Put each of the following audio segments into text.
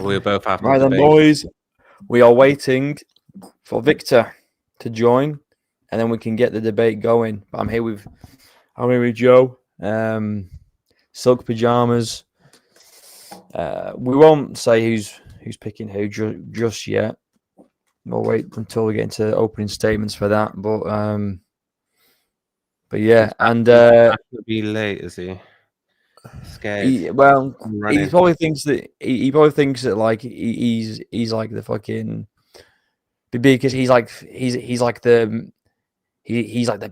We both have to Right then, debate. boys. We are waiting for Victor to join, and then we can get the debate going. But I'm here with Joe. Silk pajamas. We won't say who's picking who just yet. We'll wait until we get into opening statements for that. But yeah, and He'll be late, is he? Scared. he probably thinks that like he's like the fucking because he's like the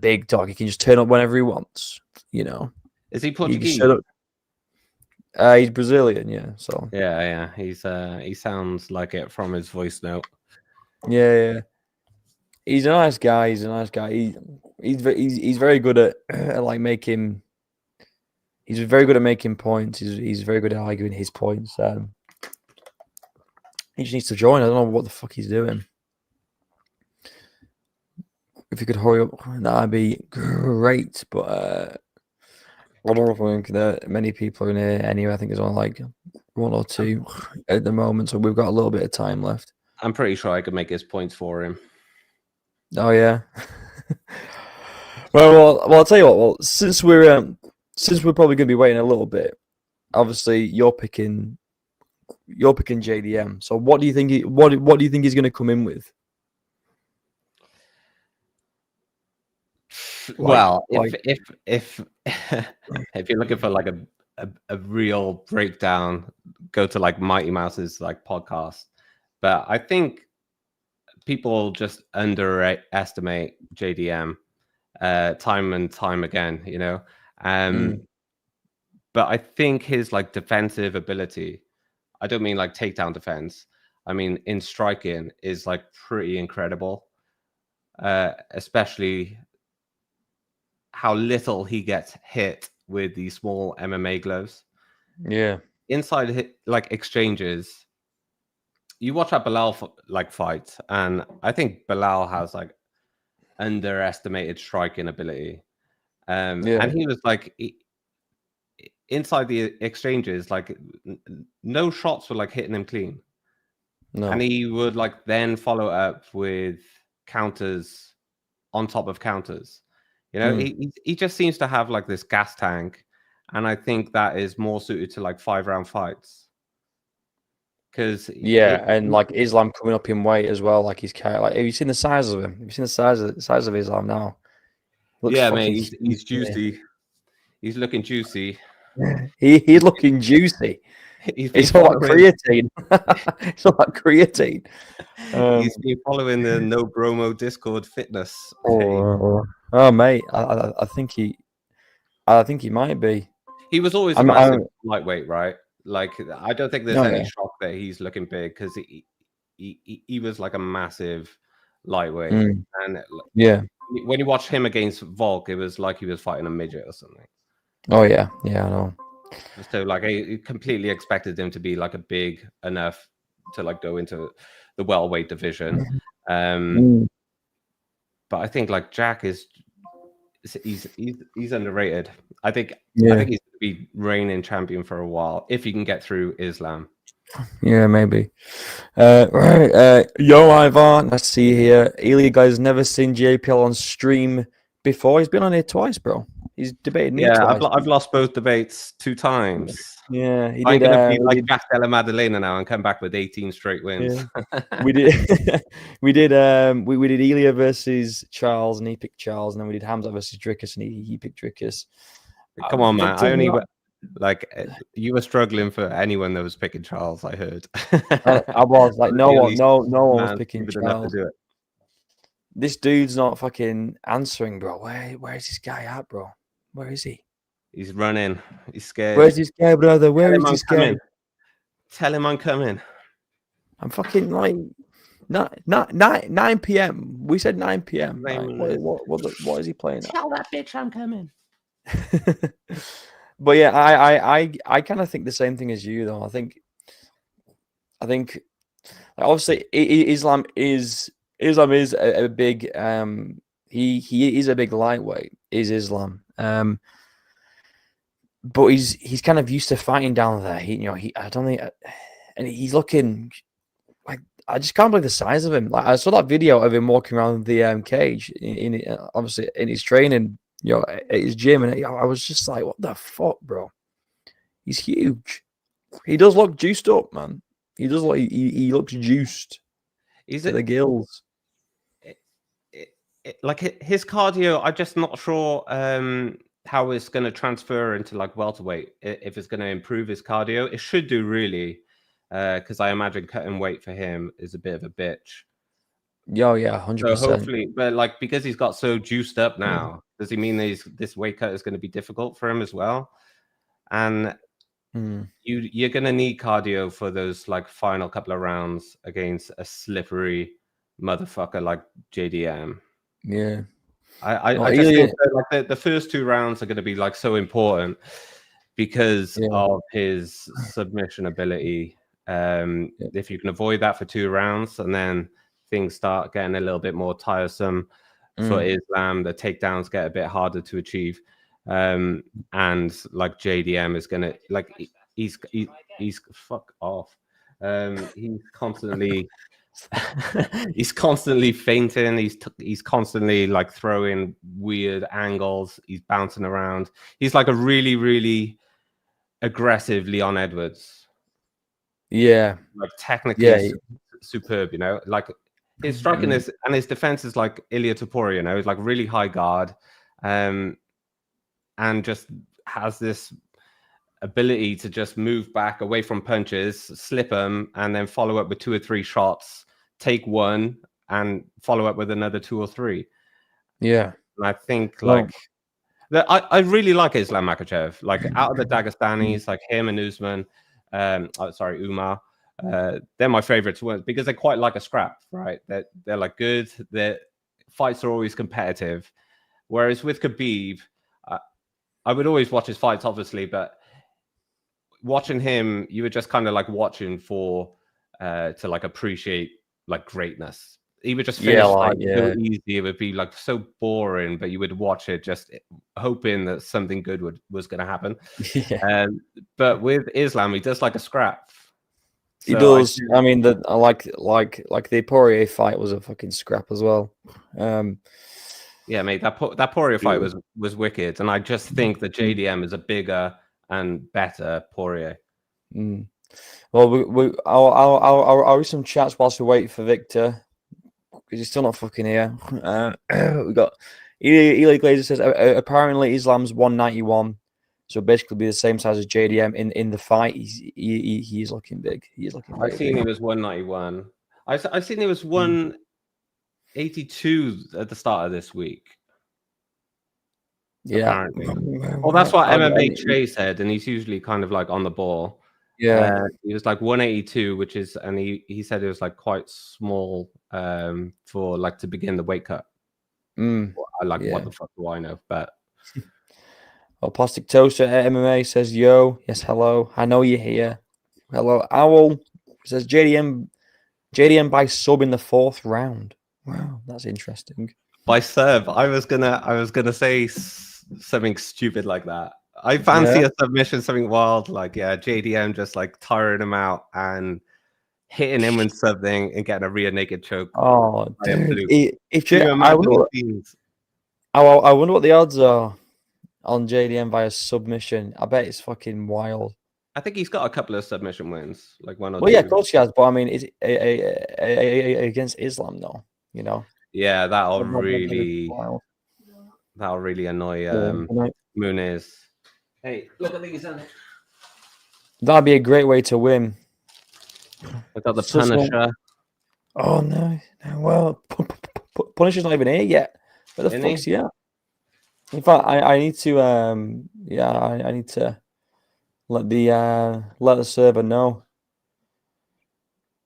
big dog. He can just turn up whenever he wants. You know. Is he Portuguese? He's Brazilian, yeah. So yeah. He sounds like it from his voice note. Yeah. He's a nice guy. He's very good at like making. He's very good at making points. He's very good at arguing his points. He just needs to join. I don't know what the fuck he's doing. If you could hurry up, that'd be great. But I don't think that many people are in here anyway. I think there's only like one or two at the moment, so we've got a little bit of time left. I'm pretty sure I could make his points for him. Oh yeah. well, I'll tell you what. Well, since we're probably going to be waiting a little bit, obviously you're picking JDM. So what do you think? What do you think he's going to come in with? Well, if if you're looking for like a real breakdown, go to like Mighty Mouse's like podcast. But I think people just underestimate JDM time and time again, you know. But I think his like defensive ability, I don't mean like takedown defense, I mean in striking, is like pretty incredible. Especially how little he gets hit with these small MMA gloves. Yeah. Inside like exchanges, you watch that Bilal like fight, and I think Bilal has like underestimated striking ability. And he was like inside the exchanges, like no shots were like hitting him clean. No. And he would like then follow up with counters on top of counters. You know, he just seems to have like this gas tank, and I think that is more suited to like 5-round fights. Because and like Islam coming up in weight as well, like he's like, have you seen the size of him? Have you seen the size of Islam now? Mate, he's juicy. He's looking juicy. He's looking juicy. It's all like creatine. It's all like creatine. He's been following the No Bromo Discord fitness. Oh, mate, I think he might be. He was always a massive lightweight, right? Like, I don't think there's any shock that he's looking big, because he was like a massive lightweight. And when you watch him against Volk, it was like he was fighting a midget or something. Oh yeah, I know. So like I completely expected him to be like a big enough to like go into the welterweight division. But I think like Jack he's underrated. I think he's going to be reigning champion for a while if he can get through Islam. Yeah, maybe. Right. Yo, Ivan, nice to see you here. Elia guy's never seen JPL on stream before. He's been on here twice, bro. He's debated me twice. I've lost both debates 2 times. Yeah, I'm going to be like Jack Della Maddalena now and come back with 18 straight wins. Yeah. we did Elia versus Charles, and he picked Charles, and then we did Hamza versus Drickus, and he picked Drickus. Come on, man. I only like you were struggling for anyone that was picking Charles. I heard. I was like, no one was picking Charles. To do it. This dude's not fucking answering, bro. Where is this guy at, bro? Where is he? He's running. He's scared. Where's this guy, brother? Where is this guy? Tell him I'm coming. I'm fucking like 9 p.m. We said 9 p.m. Right? What is he playing? Tell that bitch I'm coming. But yeah, I kind of think the same thing as you, though. I think obviously Islam is a big he is a big lightweight, is Islam. But he's kind of used to fighting down there. I don't think and he's looking like I just can't believe the size of him. Like I saw that video of him walking around the cage in obviously in his training, at his gym, and I was just like, what the fuck, bro? He's huge. He does look juiced up, man. He does look. He looks juiced. He's to the gills. Like his cardio, I'm just not sure how it's going to transfer into like welterweight. If it's going to improve his cardio, it should do really, because I imagine cutting weight for him is a bit of a bitch. Yeah, 100%. So hopefully, but like because he's got so juiced up now, does he mean this weight cut is going to be difficult for him as well? And you're going to need cardio for those like final couple of rounds against a slippery motherfucker like JDM. Yeah, I just think that, like the first 2 rounds are going to be like so important because of his submission ability. If you can avoid that for 2 rounds, and then things start getting a little bit more tiresome for Islam, the takedowns get a bit harder to achieve, and like JDM is gonna like he's fuck off. He's constantly. He's constantly fainting. He's constantly like throwing weird angles. He's bouncing around. He's like a really, really aggressive Leon Edwards. Yeah, like technically superb. Like his striking is and his defense is like Ilia Topuria. He's like really high guard, and just has this ability to just move back away from punches, slip them, and then follow up with 2 or 3 shots, take one, and follow up with another 2 or 3. Yeah. And I think I really like Islam Makhachev. Like out of the Dagestanis, like him and Usman, Umar, they're my favorites because they're quite like a scrap, right? They're like good. Their fights are always competitive. Whereas with Khabib, I would always watch his fights, obviously, but watching him, you were just kind of like watching to like appreciate like greatness. He would just finish so easy. It would be like so boring, but you would watch it just hoping that something good was going to happen. But with Islam, he does like a scrap. So he does. I mean, like the Poirier fight was a fucking scrap as well. Yeah, mate, that Poirier fight was wicked, and I just think that JDM is a bigger and better Poirier. Well, I'll read some chats whilst we wait for Victor because he's still not fucking here. We got Eli Glazer says apparently Islam's 191, so basically be the same size as JDM in the fight. He's looking big. He's looking. I've seen he was 191. I've seen he was 182 at the start of this week. Yeah. Apparently. Well, that's what MMA Che said, and he's usually kind of like on the ball. Yeah. He was like 182, which is, and he said it was like quite small for like to begin the weight cut. What the fuck do I know? But Plastic Toaster at MMA says, yo, yes, hello. I know you're here. Hello. Owl says JDM by sub in the 4th round. Wow, that's interesting. By sub, I was gonna say something stupid like that. I fancy a submission, something wild, like JDM just like tiring him out and hitting him with something and getting a rear naked choke. Oh, dude. I wonder what the odds are on JDM via submission. I bet it's fucking wild. I think he's got a couple of submission wins, like 1 or 2. Well, yeah, of course he has, but I mean, is against Islam though? Yeah, that'll really annoy Muniz. Hey, look at these. That'd be a great way to win. I got the Punisher. Oh no! Well, Punisher's not even here yet. Where the fuck's he at? In fact, I need to. I need to let the server know.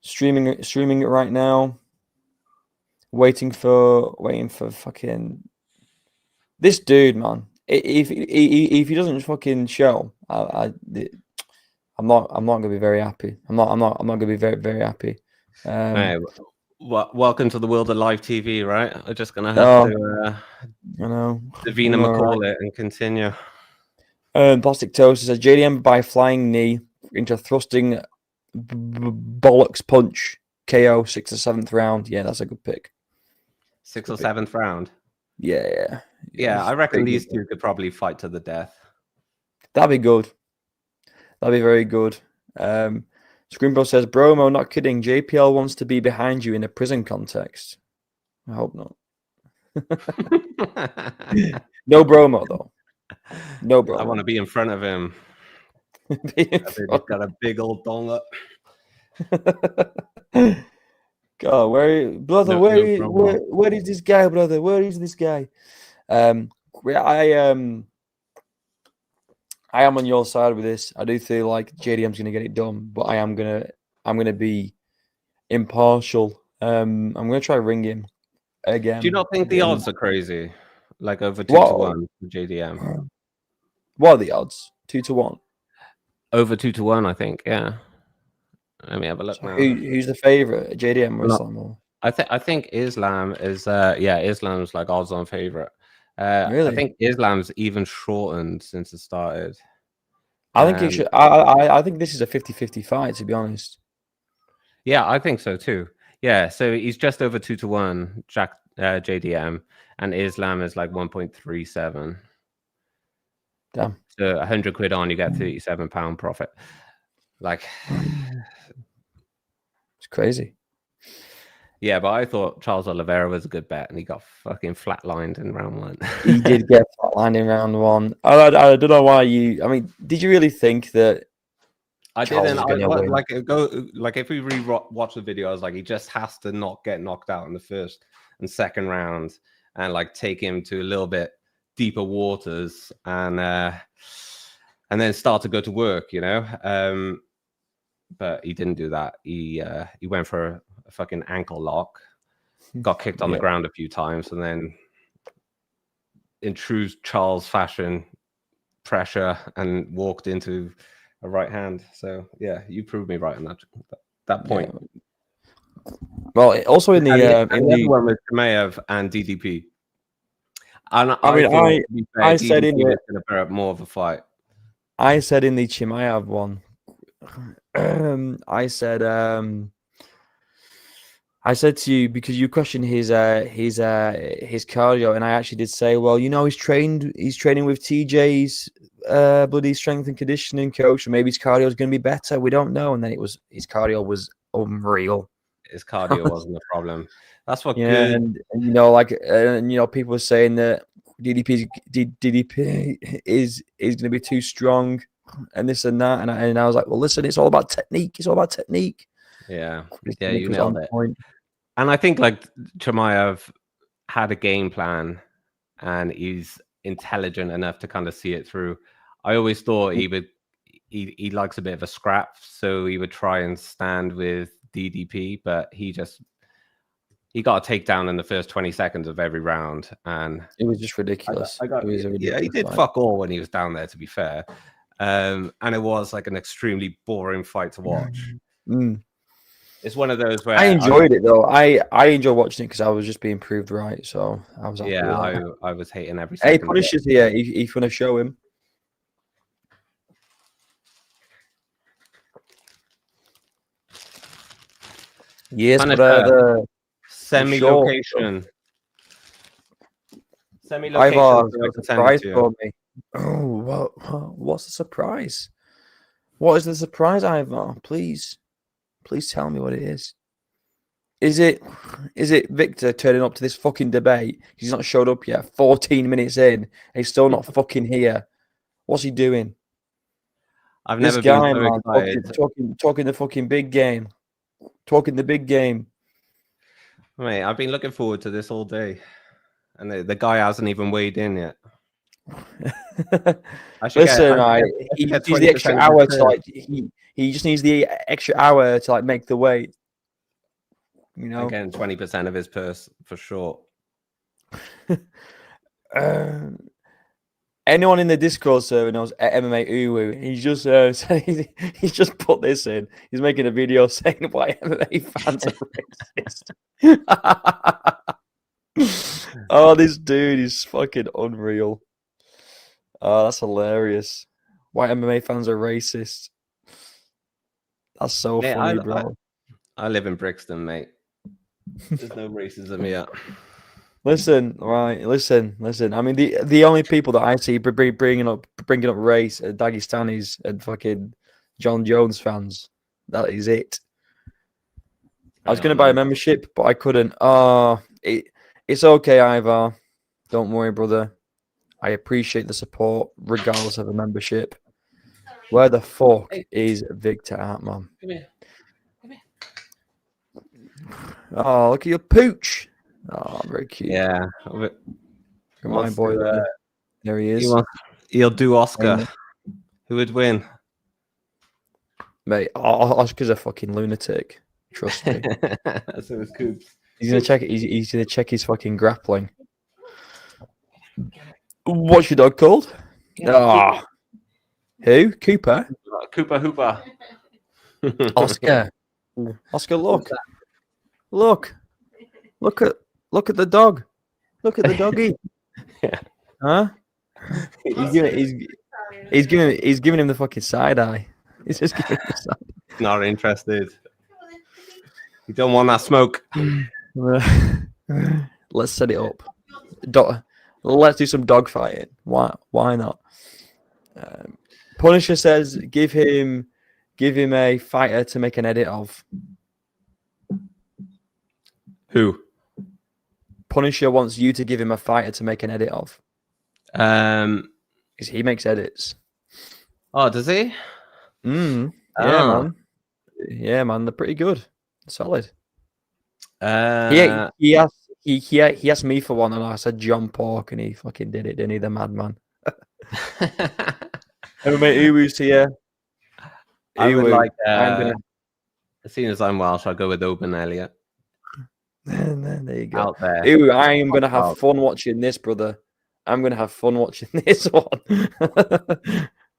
Streaming it right now. Waiting for fucking this dude, man. If he doesn't fucking show, I'm not gonna be very happy. I'm not gonna be very, very happy. Hey, welcome to the world of live TV, right? I'm just gonna have to Davina McCall it and continue. Plastic Toast says JDM by flying knee into thrusting bollocks punch KO 6th or 7th round. Yeah, that's a good pick. 6th or 7th round. Yeah. Yeah, I reckon these two could probably fight to the death. That'd be good. That'd be very good. Scrimbo says, Bromo, not kidding. JPL wants to be behind you in a prison context. I hope not. No Bromo, though. No Bromo. I want to be in front of him. He's got a big old dong up. God, where is this guy, brother? Where is this guy? I am on your side with this. I do feel like JDM's going to get it done, but I'm gonna be impartial. I'm gonna try ring him again. Do you not think the odds are crazy? Like over 2-1 for JDM. What are the odds? 2-1. Over 2-1, I think. Yeah. Let me have a look now. Who's the favorite? JDM or Islam? Or? I think Islam is. Islam's like odds-on favorite. Really? I think Islam's even shortened since it started. I think it should. I think this is a 50-50 fight, to be honest. Yeah, I think so too. Yeah, so he's just over 2-1, Jack JDM, and Islam is like 1.37. Damn. So 100 quid on, you get £37 profit. Like, it's crazy. Yeah, but I thought Charles Oliveira was a good bet, and he got fucking flatlined in round 1. He did get flatlined in round 1. I don't know why you. I mean, did you really think that? I didn't. Like if we watch the video, I was like, he just has to not get knocked out in the first and second round, and like take him to a little bit deeper waters, and then start to go to work, you know. But he didn't do that. He went for a fucking ankle lock, got kicked on the ground a few times, and then in true Charles fashion, pressure, and walked into a right hand. So yeah, you proved me right on that point. Yeah. Well, also in the one with Chimaev and DDP. And I said in going to put up more of a fight. I said in the Chimaev one, I said to you, because you questioned his cardio, and I actually did say, well, you know, he's training with TJ's bloody strength and conditioning coach, and maybe his cardio is going to be better. We don't know. And then his cardio was unreal. His cardio wasn't the problem. That's what good. And you know, like, people were saying that DDP is going to be too strong, and this and that, and I was like, well, listen, it's all about technique. It's all about technique. Yeah, you nailed it. Point. And I think like Chimaev had a game plan, and he's intelligent enough to kind of see it through. I always thought he likes a bit of a scrap, so he would try and stand with DDP, but he got a takedown in the first 20 seconds of every round, and it was just ridiculous. He did fuck all when he was down there, to be fair. And it was like an extremely boring fight to watch. It's one of those where I enjoyed it though. I enjoyed watching it because I was just being proved right. So I was I was hating every second. Hey, Punisher's here. If you want to show him. Yes, brother. Semi-location. Ivar, surprise for me. Oh, what's the surprise? What is the surprise, Ivar? Please tell me what it is. Is it Victor turning up to this fucking debate? He's not showed up yet. 14 minutes in, he's still not fucking here. What's he doing? I've never been so excited. Talking the fucking big game. Talking the big game. Mate, I've been looking forward to this all day, and the guy hasn't even weighed in yet. Listen, he just needs the extra hour to he just needs the extra hour to make the weight. You know, again, 20% of his purse for sure. Anyone in the Discord server knows MMA Uwu. He's just put this in. He's making a video saying why MMA fans are racist. Oh, this dude is fucking unreal. Oh, that's hilarious. Why MMA fans are racist. That's so Mate, funny, bro. I live in Brixton, mate. There's no racism here. Listen. I mean, the only people that I see bringing up race are Dagestanis and fucking John Jones fans. That is it. I was going to buy a membership, but I couldn't. It's okay, Ivar. Don't worry, brother. I appreciate the support, regardless of a membership. Where the fuck is Victor at, man? Come here. Oh, look at your pooch. Oh, very cute. Yeah. My boy there he is. He'll do Oscar. Who would win? Mate, Oscar's a fucking lunatic. Trust me. So is Coops. He's gonna check it. He's gonna check his fucking grappling. What's your dog called? Ah, who? Cooper. Cooper Hooper. Oscar. Oscar, look at the dog. Look at the doggy. Yeah. Huh? He's giving him the fucking side eye. He's just giving him the side. Not interested. You don't want that smoke. Let's set it up. Let's do some dog fighting. Why not? Punisher says give him a fighter to make an edit of. Who? Punisher wants you to give him a fighter to make an edit of. Because he makes edits. Oh, does he? Yeah, man. Yeah, man. They're pretty good. Solid. He asked me for one, and I said John Pork, and he fucking did it, didn't he? The madman. Hey, mate, Uwu's here. I would like. As soon as I'm Welsh, I'll go with Oban Elliott. There you go. Out there. Ew, I am gonna have fun watching this, brother. I'm gonna have fun watching this one.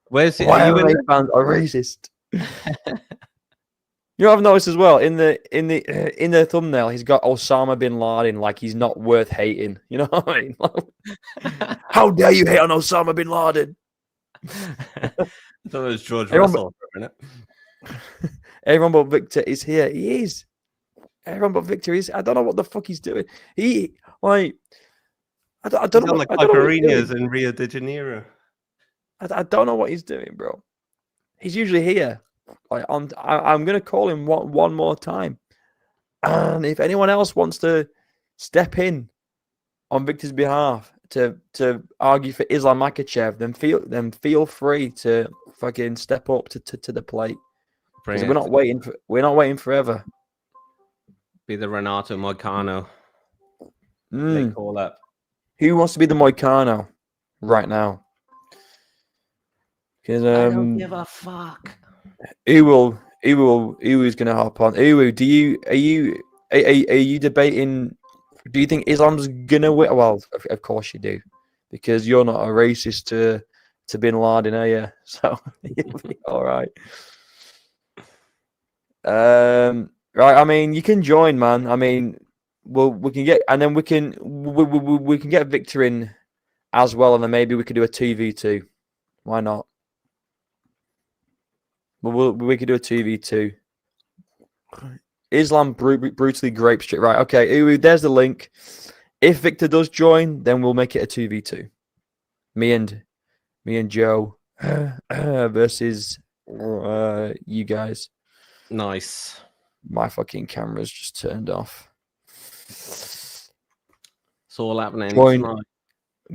Where's he? Why are fans are racist? You know, I've noticed as well in the thumbnail, he's got Osama bin Laden like he's not worth hating. You know what I mean? How dare you hate on Osama bin Laden? I thought it was George Russell for a minute. Everyone but Victor is here. He is. Everyone but Victor is. I don't know what the fuck he's doing. I don't know. Like Caipirinhas in Rio de Janeiro. I don't know what he's doing, bro. He's usually here. I'm gonna call him one more time, and if anyone else wants to step in on Victor's behalf to argue for Islam Makhachev, then feel free to fucking step up to the plate. Because we're not waiting forever. Be the Renato Moicano. They call up. Who wants to be the Moicano right now? Because I don't give a fuck. Uwu's gonna hop on. Uwu, are you debating? Do you think Islam's gonna win? Well, of course you do, because you're not a racist to Bin Laden, are you? So you'll be all right. Right. I mean, you can join, man. I mean, we can get, and then we can get Victor in as well, and then maybe we could do a 2v2. Why not? We could do a 2v2. Islam brutally grape shit. Right. Okay. Uwu, there's the link. If Victor does join, then we'll make it a 2v2. Me and Joe versus you guys. Nice. My fucking camera's just turned off. It's all happening.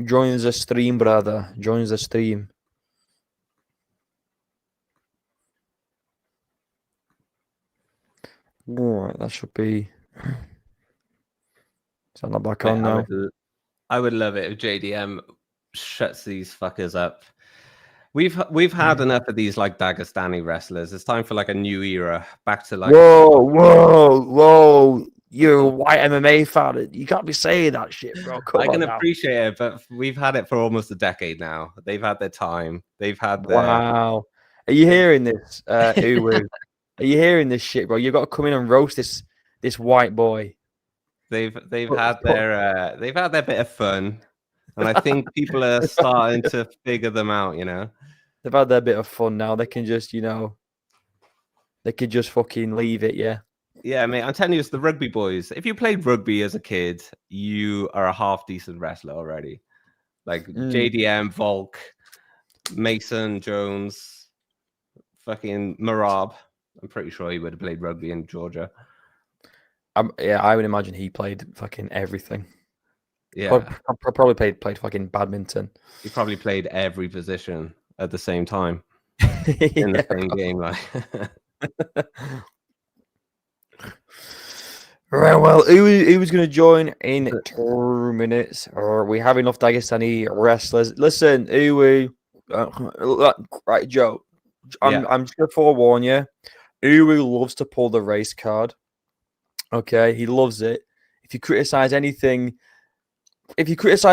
Join the stream, brother. Join the stream. All right, that should be. Is that not back on now? I would love it if JDM shuts these fuckers up. We've had enough of these like Dagestani wrestlers. It's time for like a new era. Back to like whoa. You're a white MMA fan. You can't be saying that shit, bro. I can appreciate it, but we've had it for almost a decade now. They've had their time. They've had their... Wow. Are you hearing this, Uwu? Are you hearing this shit, bro? You've got to come in and roast this white boy. They've had their bit of fun, and I think people are starting to figure them out. You know, they've had their bit of fun now. They can just, They could just fucking leave it, yeah. Yeah, mate, I'm telling you, it's the rugby boys. If you played rugby as a kid, you are a half decent wrestler already. Like JDM, Volk, Mason, Jones, fucking Marab. I'm pretty sure he would have played rugby in Georgia. Yeah, I would imagine he played fucking everything. Yeah, probably played fucking badminton. he probably played every position at the same time in the same game. Like, right. Well, who was going to join in 2 minutes? Or we have enough Dagestani wrestlers? Listen, right, Joe. I'm just going to forewarn you. Uwu loves to pull the race card. Okay, he loves it. If you criticize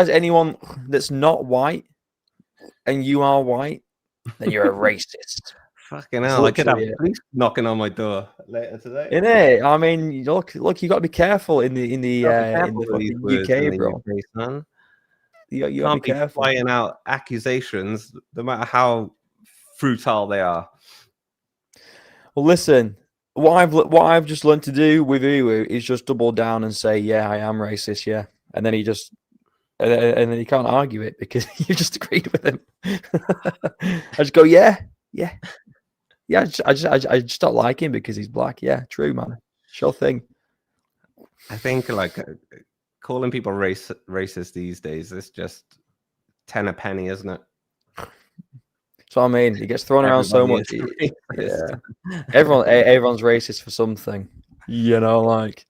anyone that's not white, and you are white, then you're a racist. Fucking hell! I could have police knocking on my door later today. Isn't it? I mean, look, you got to be careful in the fucking UK, bro. UK, son. You can't be flying out accusations, no matter how futile they are. Well, listen, what I've just learned to do with Uwu is just double down and say, yeah, I am racist, yeah, and then he can't argue it because you just agreed with him. I just go, yeah. I just don't like him because he's black. Yeah, true, man. Sure thing. I think like calling people racist these days is just 10 a penny, isn't it? So I mean, he gets thrown around so much. Yeah. Everyone's racist for something. You know, like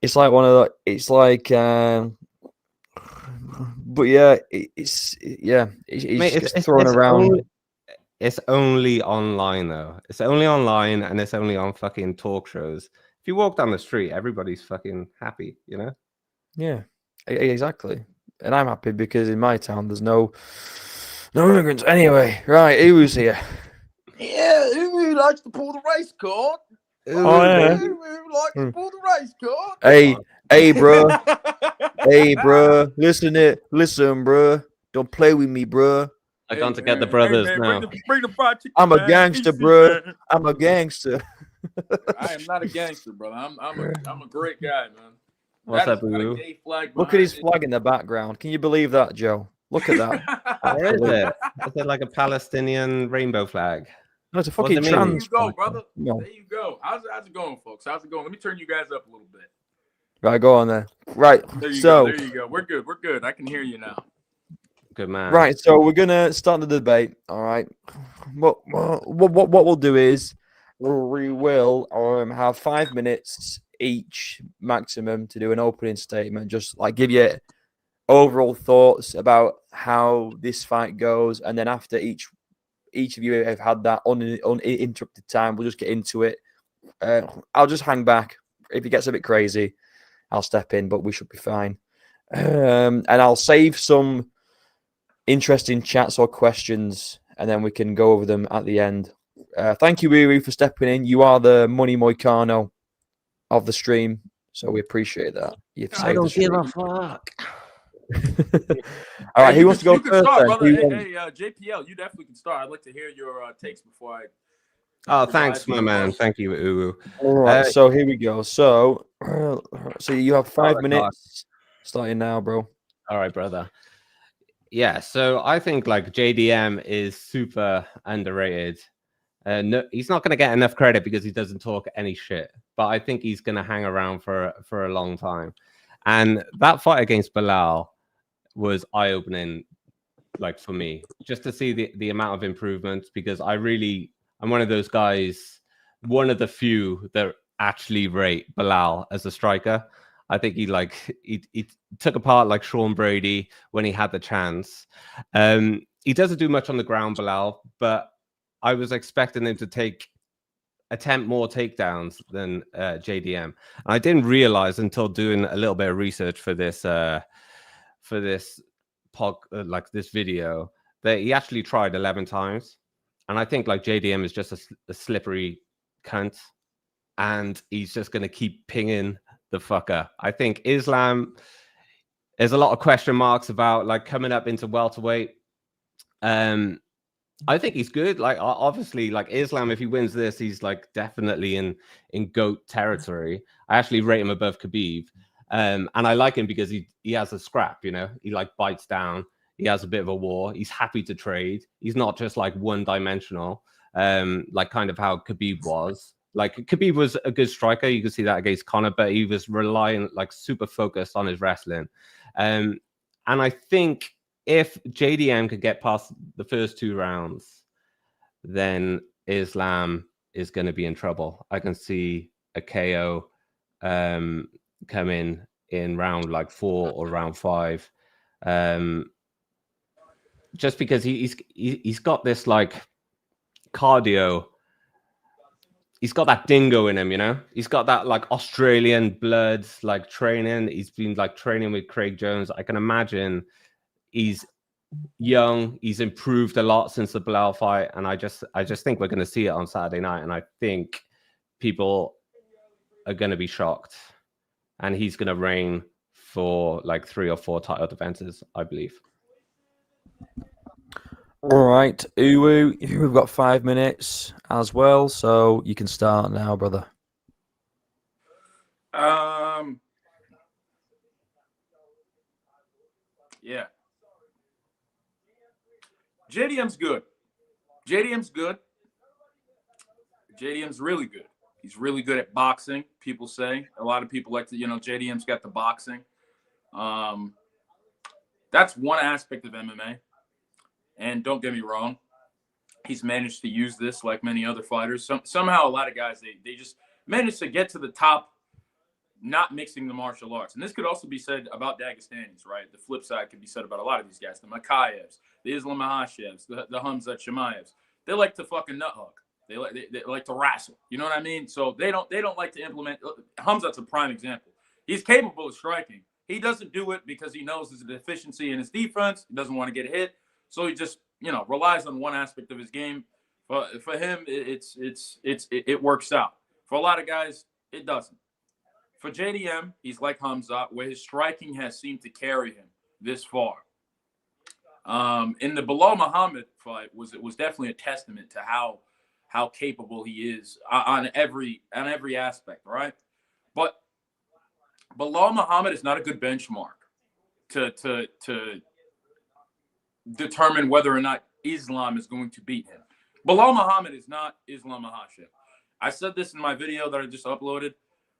it's like one of the. It's like. But yeah, it's thrown around. It's only online though. It's only online and it's only on fucking talk shows. If you walk down the street, everybody's fucking happy, you know? Yeah, exactly. And I'm happy because in my town there's no immigrants. Anyway, right, Uwu's here. Yeah, Uwu likes to pull the race card. Uwu likes to pull the race card. Hey, bro. Hey, bro. Listen, bro. Don't play with me, bro. I got to get the brothers now. Bring the fried chicken. I'm a gangster, bro. I'm a gangster. I am not a gangster, brother. I'm a great guy, man. What's up, Uwu? Look at his flag in the background. Can you believe that, Joe? Look at that. Where is it? Is it like a Palestinian rainbow flag? No, it's a fucking trans. There you go, brother. No. There you go. How's it going, folks? How's it going? Let me turn you guys up a little bit. Right, go on there. Right. There you go. We're good. I can hear you now. Good man. Right, so we're gonna start the debate. All right. What we'll do is we will have 5 minutes each maximum to do an opening statement, just like give you overall thoughts about how this fight goes, and then after each of you have had that uninterrupted time, we'll just get into it. I'll just hang back. If it gets a bit crazy, I'll step in, but we should be fine. And I'll save some interesting chats or questions, and then we can go over them at the end. Thank you, Uwu, for stepping in. You are the Money Moicano of the stream, so we appreciate that. I don't give a fuck. All right, who wants to go first? Start, brother. Hey, JPL, you definitely can start. I'd like to hear your takes before I. Oh, thanks, my man. Thank you, Uwu. All right, so here we go. So you have 5 minutes starting now, bro. All right, brother. Yeah, so I think like JDM is super underrated. No, he's not going to get enough credit because he doesn't talk any shit, but I think he's going to hang around for a long time. And that fight against Bilal was eye-opening, like for me, just to see the amount of improvements, because I'm one of those guys, one of the few that actually rate Bilal as a striker. I think he took apart like Sean Brady when he had the chance. He doesn't do much on the ground, Bilal, but I was expecting him to attempt more takedowns than JDM. And I didn't realize until doing a little bit of research for this this video that he actually tried 11 times. And I think like JDM is just a slippery cunt, and he's just going to keep pinging the fucker. I think Islam, there's a lot of question marks about like coming up into welterweight. I think he's good. Like obviously, like Islam, if he wins this, he's like definitely in GOAT territory. I actually rate him above Khabib. And I like him because he has a scrap, you know, he like bites down. He has a bit of a war. He's happy to trade. He's not just like one dimensional, like kind of how Khabib was. Like Khabib was a good striker. You can see that against Conor, but he was reliant, like super focused on his wrestling. And I think if JDM could get past the first 2 rounds, then Islam is going to be in trouble. I can see a KO come in round like 4 or round 5, just because he's got this like cardio. He's got that dingo in him, you know. He's got that like Australian blood, like training. He's been like training with Craig Jones. I can imagine he's young. He's improved a lot since the Bilal fight, and I just think we're going to see it on Saturday night. And I think people are going to be shocked, and he's going to reign for like 3 or 4 title defenses, I believe. All right, Uwu, we've got 5 minutes as well, so you can start now, brother. Yeah. JDM's good. JDM's good. JDM's really good. He's really good at boxing, people say. A lot of people like to, you know, JDM's got the boxing. That's one aspect of MMA. And don't get me wrong, he's managed to use this like many other fighters. Somehow a lot of guys, they just managed to get to the top, not mixing the martial arts. And this could also be said about Dagestanis, right? The flip side could be said about a lot of these guys. The Makhachevs, the Islam Makhachevs, the Khamzat Chimaevs. They like to fucking nut hug. They like to wrestle. You know what I mean? So they don't like to implement. Khamzat's a prime example. He's capable of striking. He doesn't do it because he knows there's a deficiency in his defense. He doesn't want to get hit. So he just, you know, relies on one aspect of his game. For him, it works out. For a lot of guys, it doesn't. For JDM, he's like Khamzat, where his striking has seemed to carry him this far. In the Bilal Muhammad fight, was definitely a testament to how capable he is on every aspect, right? But Bilal Muhammad is not a good benchmark to determine whether or not Islam is going to beat him. Bilal Muhammad is not Islam Makhachev. I said this in my video that I just uploaded.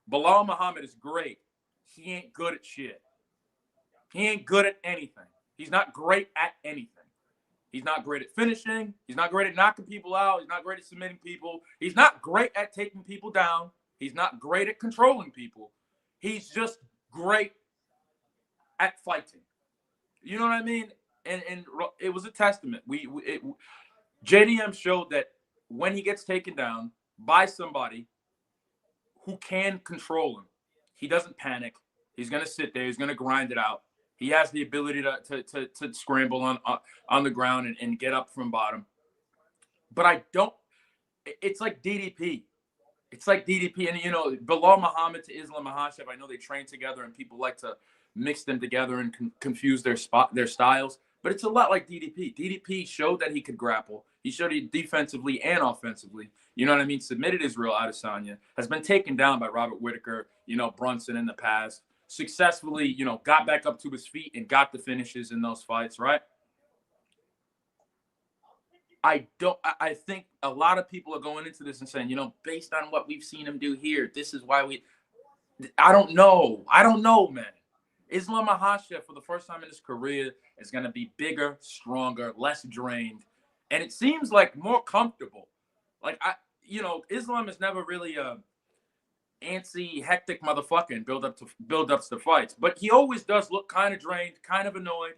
Bilal Muhammad is great. He ain't good at shit. He ain't good at anything. He's not great at anything. He's not great at finishing. He's not great at knocking people out. He's not great at submitting people. He's not great at taking people down. He's not great at controlling people. He's just great at fighting. You know what I mean? And it was a testament. JDM showed that when he gets taken down by somebody who can control him, he doesn't panic. He's going to sit there. He's going to grind it out. He has the ability to scramble on the ground and get up from bottom. But it's like DDP. It's like DDP. And, you know, Bilal Muhammad to Islam Makhachev, I know they train together and people like to mix them together and confuse their styles. But it's a lot like DDP. DDP showed that he could grapple. He showed it defensively and offensively. You know what I mean? Submitted Israel Adesanya. Has been taken down by Robert Whittaker, you know, Brunson in the past. Successfully, you know, got back up to his feet and got the finishes in those fights, right? I think a lot of people are going into this and saying, you know, based on what we've seen him do here, this is why I don't know. I don't know, man. Islam Makhachev, for the first time in his career, is going to be bigger, stronger, less drained, and it seems like more comfortable. Like, Islam is never really a antsy, hectic motherfucker and build ups to fights, but he always does look kind of drained, kind of annoyed,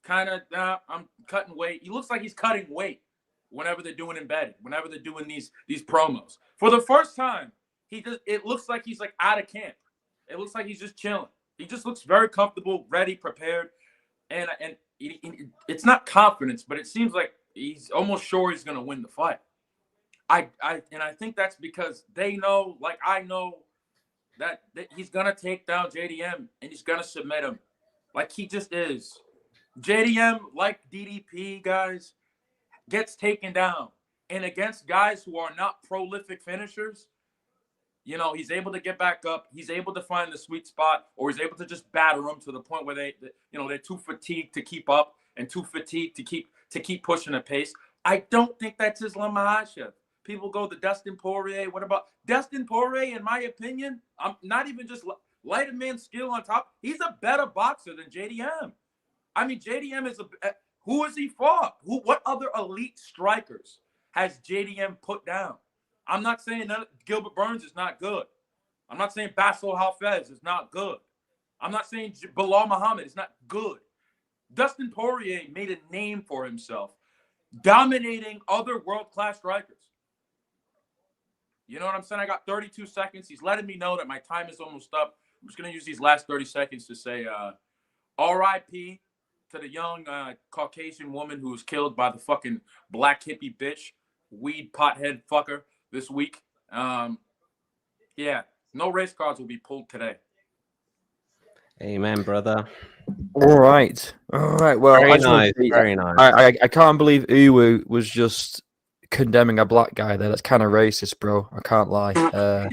kind of, I'm cutting weight. He looks like he's cutting weight whenever they're doing embedded, whenever they're doing these promos. For the first time, it looks like he's like out of camp. It looks like he's just chilling. He just looks very comfortable, ready, prepared, and it's not confidence, but it seems like he's almost sure he's going to win the fight. I think that's because they know, like I know, that he's going to take down JDM and he's going to submit him, like he just is. JDM, like DDP, guys, gets taken down. And against guys who are not prolific finishers, you know, he's able to get back up. He's able to find the sweet spot, or he's able to just batter them to the point where they're too fatigued to keep up and too fatigued to keep pushing the pace. I don't think that's Islam Makhachev. People go to Dustin Poirier. What about Dustin Poirier? In my opinion, I'm not even just light of man skill on top. He's a better boxer than JDM. I mean, JDM is who has he fought? What other elite strikers has JDM put down? I'm not saying that Gilbert Burns is not good. I'm not saying Basil Hafez is not good. I'm not saying Bilal Muhammad is not good. Dustin Poirier made a name for himself, dominating other world-class strikers. You know what I'm saying? I got 32 seconds. He's letting me know that my time is almost up. I'm just going to use these last 30 seconds to say R.I.P. to the young Caucasian woman who was killed by the fucking black hippie bitch, weed pothead fucker this week. Yeah, no race cards will be pulled today. Amen, brother. All right. Well, Very nice. Very nice. I can't believe Uwu was just condemning a black guy there. That's kind of racist, bro. I can't lie.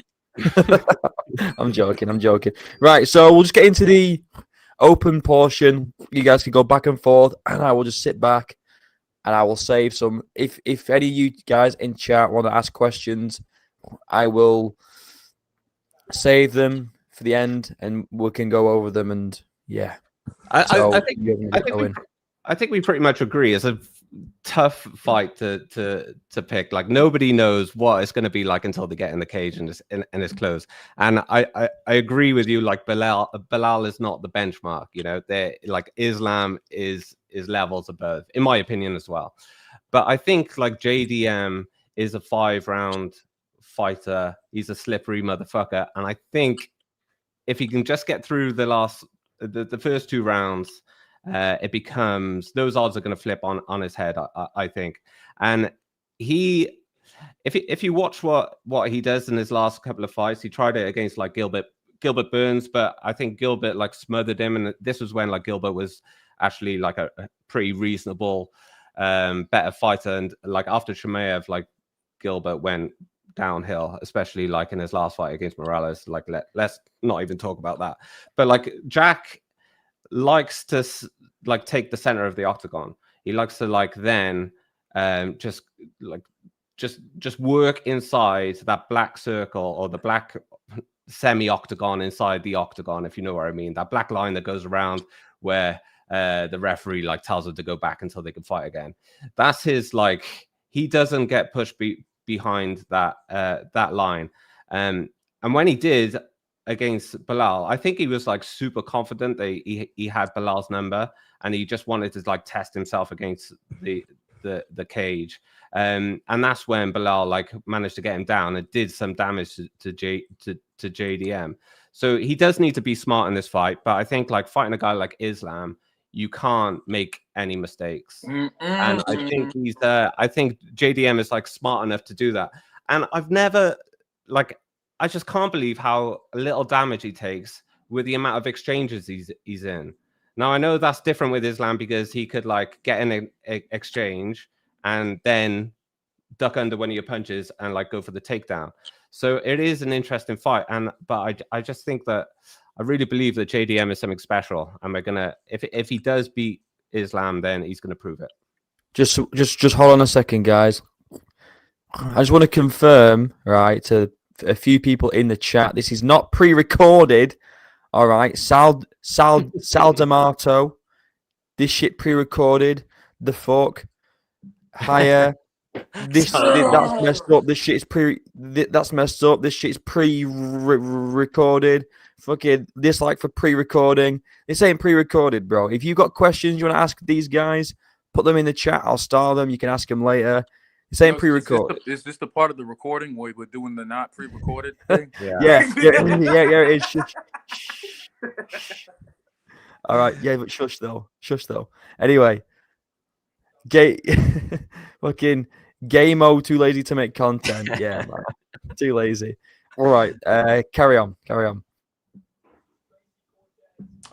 I'm joking. Right, so we'll just get into the open portion. You guys can go back and forth, and I will just sit back and I will save some. If any of you guys in chat want to ask questions, I will save them for the end, and we can go over them. And yeah, I think we pretty much agree. It's a tough fight to pick. Like, nobody knows what it's going to be like until they get in the cage and it's closed. And I agree with you. Like, Bilal is not the benchmark. You know, they like Islam is levels above, in my opinion, as well. But I think like JDM is a 5-round fighter. He's a slippery motherfucker, and I think if he can just get through the first 2 rounds, it becomes, those odds are going to flip on his head, I think. And if you watch what he does in his last couple of fights, he tried it against like Gilbert Burns, but I think Gilbert like smothered him, and this was when like Gilbert was actually like a pretty reasonable, better fighter. And like after Chimaev, like Gilbert went downhill, especially like in his last fight against Morales. Like let's not even talk about that. But like Jack likes to like take the center of the octagon. He likes to like then just work inside that black circle, or the black semi-octagon inside the octagon, if you know what I mean. That black line that goes around where the referee like tells him to go back until they can fight again. That's his, like, he doesn't get pushed behind that line. And when he did against Bilal, I think he was like super confident that he had Bilal's number, and he just wanted to like test himself against the cage. And that's when Bilal like managed to get him down and did some damage to JDM. So he does need to be smart in this fight, but I think like fighting a guy like Islam, you can't make any mistakes. And I think I think JDM is like smart enough to do that. And I've never, like, I just can't believe how little damage he takes with the amount of exchanges he's in. Now, I know that's different with Islam because he could like get in an exchange and then duck under one of your punches and like go for the takedown. So it is an interesting fight. But I just think that I really believe that JDM is something special, and we're gonna, if he does beat Islam, then he's gonna prove it. Just hold on a second, guys. I just want to confirm, right, to a few people in the chat, this is not pre-recorded. All right, Sal D'Amato, this shit pre-recorded. The fuck, higher. That's messed up. This shit is that's messed up. This shit is pre-recorded. Fucking dislike for pre-recording. This ain't pre-recorded, bro. If you got questions you want to ask these guys, put them in the chat. I'll star them. You can ask them later. This ain't pre-recorded. Is this the part of the recording where we're doing the not pre-recorded thing? Yeah. It is. All right. Yeah, but shush though. Anyway, fucking gay mode. Too lazy to make content. Yeah, man. Too lazy. All right. Carry on.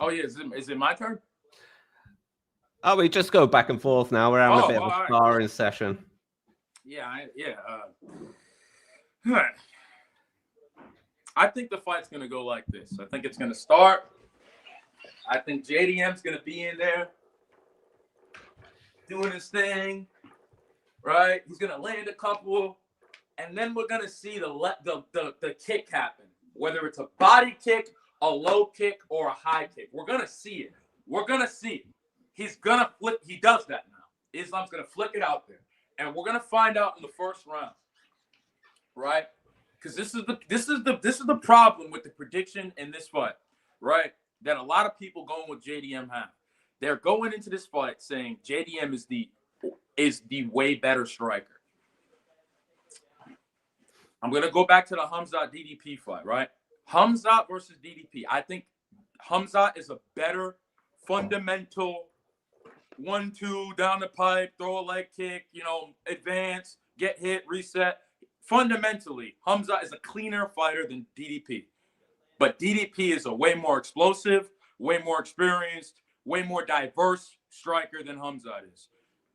Oh yeah, is it my turn? Oh, we just go back and forth now. We're having a bit of a sparring session. Yeah, I think the fight's gonna go like this. I think it's gonna start. I think JDM's gonna be in there doing his thing, right? He's gonna land a couple, and then we're gonna see the kick happen. Whether it's a body kick, a low kick, or a high kick, we're gonna see it. We're gonna see it. He's gonna flip. He does that now. Islam's gonna flick it out there, and we're gonna find out in the first round, right? Because this is the problem with the prediction in this fight, right? That a lot of people going with JDM have. They're going into this fight saying JDM is the way better striker. I'm gonna go back to the Hamzat DDP fight, right? Hamzat versus DDP. I think Hamzat is a better fundamental 1-2 down the pipe, throw a leg kick, advance, get hit, reset. Fundamentally, Hamzat is a cleaner fighter than DDP. But DDP is a way more explosive, way more experienced, way more diverse striker than Hamzat is.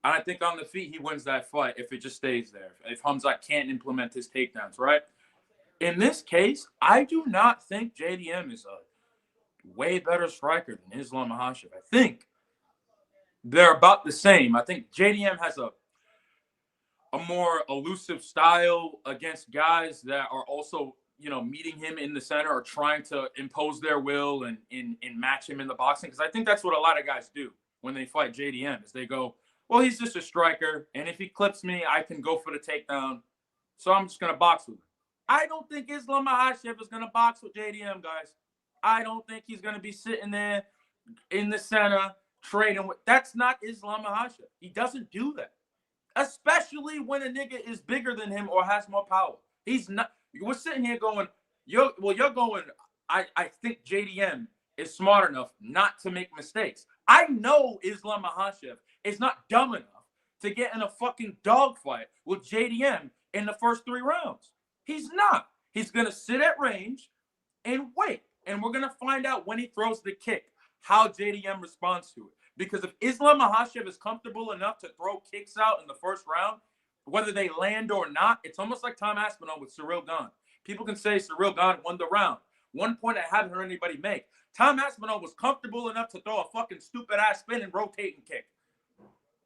And I think on the feet, he wins that fight if it just stays there. If Hamzat can't implement his takedowns, right? In this case, I do not think JDM is a way better striker than Islam Makhachev. I think they're about the same. I think JDM has a more elusive style against guys that are also, meeting him in the center or trying to impose their will and match him in the boxing. Because I think that's what a lot of guys do when they fight JDM is they go, well, he's just a striker, and if he clips me, I can go for the takedown. So I'm just going to box with him. I don't think Islam Makhachev is going to box with JDM, guys. I don't think he's going to be sitting there in the center trading with. That's not Islam Makhachev. He doesn't do that. Especially when a nigga is bigger than him or has more power. He's not. We're sitting here going, you're going, I think JDM is smart enough not to make mistakes. I know Islam Makhachev is not dumb enough to get in a fucking dogfight with JDM in the first 3 rounds. He's not. He's going to sit at range and wait. And we're going to find out when he throws the kick, how JDM responds to it. Because if Islam Makhachev is comfortable enough to throw kicks out in the first round, whether they land or not, it's almost like Tom Aspinall with Cyril Gane. People can say Cyril Gane won the round. One point I haven't heard anybody make. Tom Aspinall was comfortable enough to throw a fucking stupid-ass spin and rotating kick.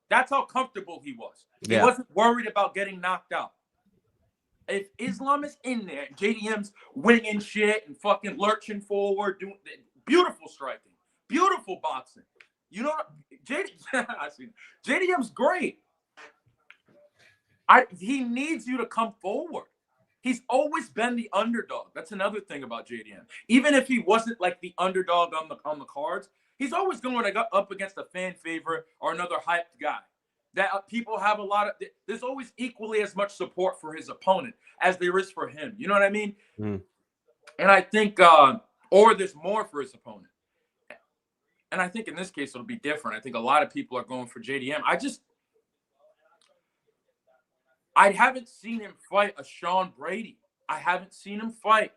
That's how comfortable he was. He wasn't worried about getting knocked out. If Islam is in there, JDM's winging shit and fucking lurching forward, doing beautiful striking, beautiful boxing. You know, JDM's great. He needs you to come forward. He's always been the underdog. That's another thing about JDM. Even if he wasn't like the underdog on the cards, he's always going up against a fan favorite or another hyped guy. That people have a lot of. There's always equally as much support for his opponent as there is for him. You know what I mean? Mm. And I think, or there's more for his opponent. And I think in this case it'll be different. I think a lot of people are going for JDM. I haven't seen him fight a Sean Brady. I haven't seen him fight,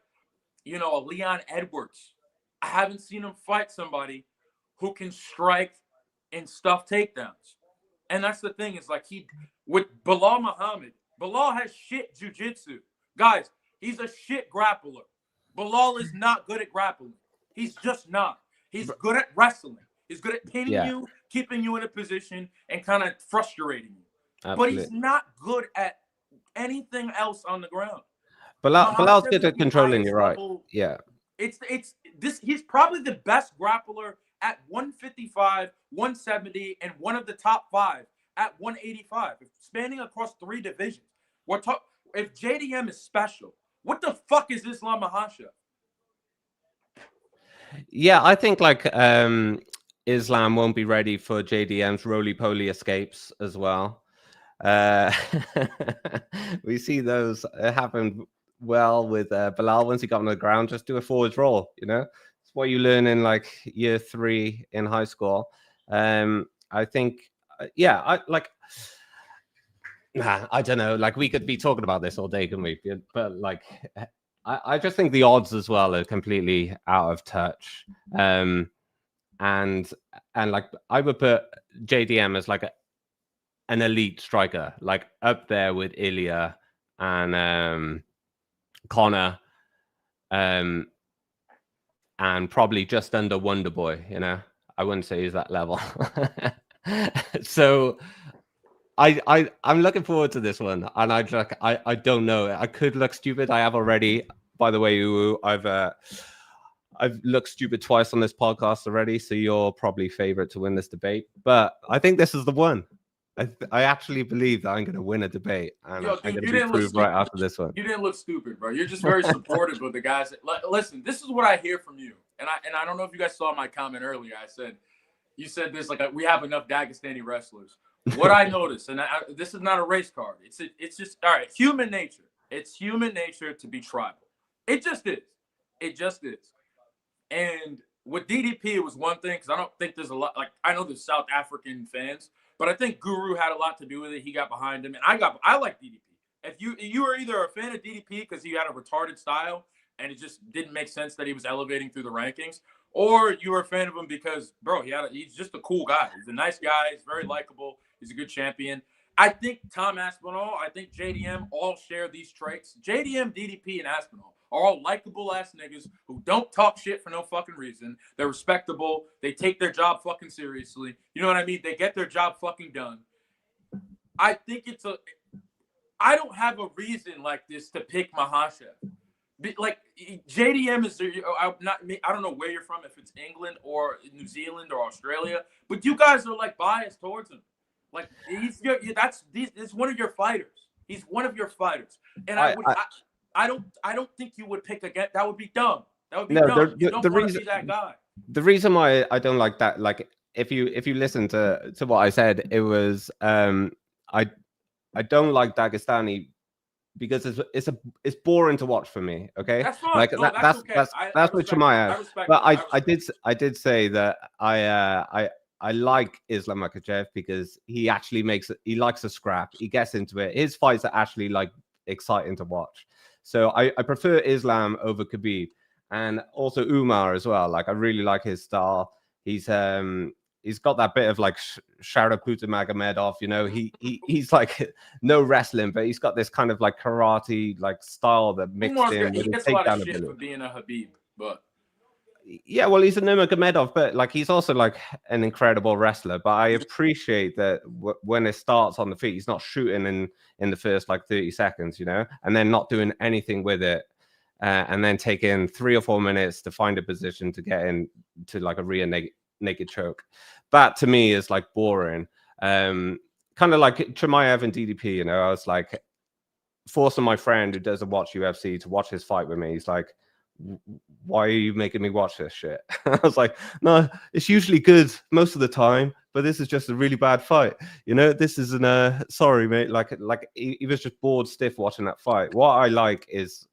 a Leon Edwards. I haven't seen him fight somebody who can strike and stuff takedowns. And that's the thing is like with Bilal Muhammad, Bilal has shit jiu-jitsu. Guys, he's a shit grappler. Bilal is not good at grappling. He's just not. He's good at wrestling. He's good at pinning you, keeping you in a position, and kind of frustrating you. Absolutely. But he's not good at anything else on the ground. Bilal's good at controlling you, right? Yeah. He's probably the best grappler at 155, 170, and one of the top 5 at 185, spanning across 3 divisions. If JDM is special, what the fuck is Islam Makhachev? Yeah, I think Islam won't be ready for JDM's roly-poly escapes as well. We see those happen well with Bilal once he got on the ground. Just do a forwards roll, It's what you learn in year 3 in high school. I think, I don't know. We could be talking about this all day, couldn't we? But I just think the odds as well are completely out of touch. and like I would put JDM as like an elite striker, like up there with Ilya and Connor, and probably just under Wonderboy. You know, I wouldn't say he's that level. So I'm looking forward to this one, and I don't know. I could look stupid. I have already. By the way, I've looked stupid twice on this podcast already, so you're probably favorite to win this debate. But I think this is the one. I actually believe that I'm going to win a debate, and Yo, I'm dude, going to be proved right after this one. You didn't look stupid, bro. You're just very supportive of the guys. Listen, this is what I hear from you, and I don't know if you guys saw my comment earlier. I said, you said this like we have enough Dagestani wrestlers. What I noticed, and this is not a race card. It's just all right. Human nature. It's human nature to be tribal. It just is. It just is. And with DDP, it was one thing because I don't think there's a lot. Like I know there's South African fans, but I think Guru had a lot to do with it. He got behind him, and I like DDP. If you were either a fan of DDP because he had a retarded style and it just didn't make sense that he was elevating through the rankings, or you were a fan of him because, bro, he's just a cool guy. He's a nice guy. He's very likable. He's a good champion. I think Tom Aspinall, I think JDM all share these traits. JDM, DDP, and Aspinall are all likable ass niggas who don't talk shit for no fucking reason. They're respectable. They take their job fucking seriously. You know what I mean? They get their job fucking done. I think I don't have a reason like this to pick Makhachev. Like JDM is I don't know where you're from, if it's England or New Zealand or Australia, but you guys are like biased towards him. Like it's one of your fighters. He's one of your fighters, and I don't think you would pick again. That would be dumb. That would be dumb. You don't want to be that guy. The reason why I don't like that, like if you listen to what I said, it was I don't like Dagestani because it's boring to watch for me. Okay, that's fine. Like no, that's okay. that's what Chimaev. But I did say that I like Islam Makhachev because he actually he likes a scrap. He gets into it. His fights are actually like exciting to watch. So I prefer Islam over Khabib, and also Umar as well. Like I really like his style. He's got that bit of like Sharaputa Magomedov, you know. He's like no wrestling, but he's got this kind of like karate like style that mixed in with his takedown ability. For being a Khabib, but yeah, well, he's a Nurmagomedov, but like he's also like an incredible wrestler. But I appreciate that when it starts on the feet, he's not shooting in the first like 30 seconds, you know, and then not doing anything with it, and then taking 3 or 4 minutes to find a position to get in to like a rear naked choke. That to me is like boring. Kind of like Chimaev and DDP, you know. I was like forcing my friend who doesn't watch UFC to watch his fight with me. He's like, why are you making me watch this shit? I was like, no, it's usually good most of the time, but this is just a really bad fight. You know, this isn't sorry, mate. Like he was just bored stiff watching that fight. What I like is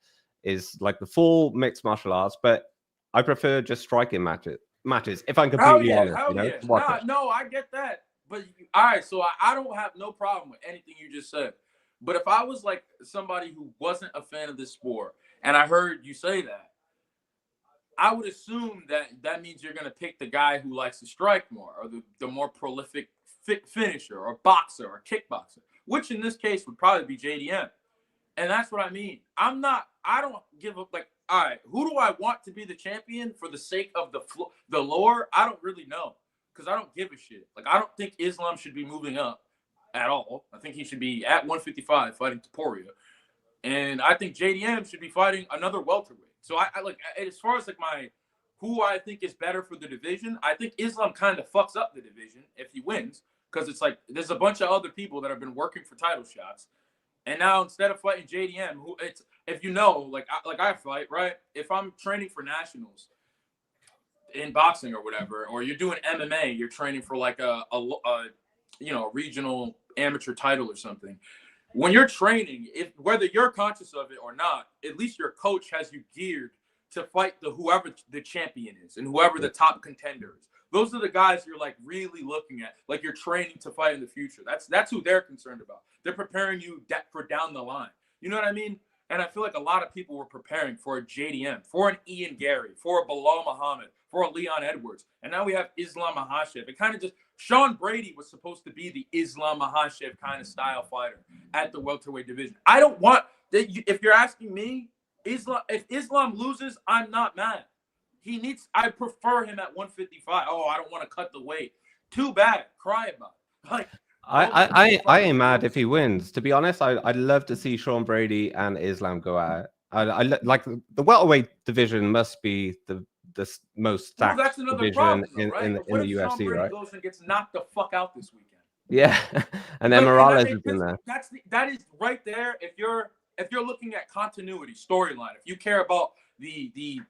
like the full mixed martial arts, but I prefer just striking matches. If I'm completely honest, you know. Yeah. No, I get that. But all right, so I don't have no problem with anything you just said. But if I was like somebody who wasn't a fan of this sport and I heard you say that, I would assume that means you're going to pick the guy who likes to strike more, or the more prolific finisher or boxer or kickboxer, which in this case would probably be JDM. And that's what I mean. I don't give up. Like, all right, who do I want to be the champion for the sake of the lore? I don't really know because I don't give a shit. Like, I don't think Islam should be moving up at all. I think he should be at 155 fighting Topuria. And I think JDM should be fighting another welterweight. So I like, as far as like who I think is better for the division, I think Islam kind of fucks up the division if he wins, because it's like there's a bunch of other people that have been working for title shots, and now instead of fighting JDM, who it's, if you know, like I fight, right? If I'm training for nationals in boxing or whatever, or you're doing MMA, you're training for like a regional amateur title or something. When you're training, whether you're conscious of it or not, at least your coach has you geared to fight whoever the champion is and whoever the top contender is. Those are the guys you're like really looking at, like you're training to fight in the future. That's who they're concerned about. They're preparing you for down the line. You know what I mean? And I feel like a lot of people were preparing for a JDM, for an Ian Gary, for a Bilal Muhammad, for a Leon Edwards. And now we have Islam Makhachev. It kind of just, Sean Brady was supposed to be the Islam Makhachev kind of style fighter at the welterweight division. I don't want, if you're asking me, if Islam loses, I'm not mad. I prefer him at 155. Oh, I don't want to cut the weight. Too bad. Cry about it. Like, I ain't mad if he wins. To be honest, I'd love to see Sean Brady and Islam go at it. I like the welterweight division must be the most stacked division in the UFC, Brady right? goes and gets knocked the fuck out this weekend. Yeah, and then Morales has been there. That is right there. If you're looking at continuity, storyline, if you care about the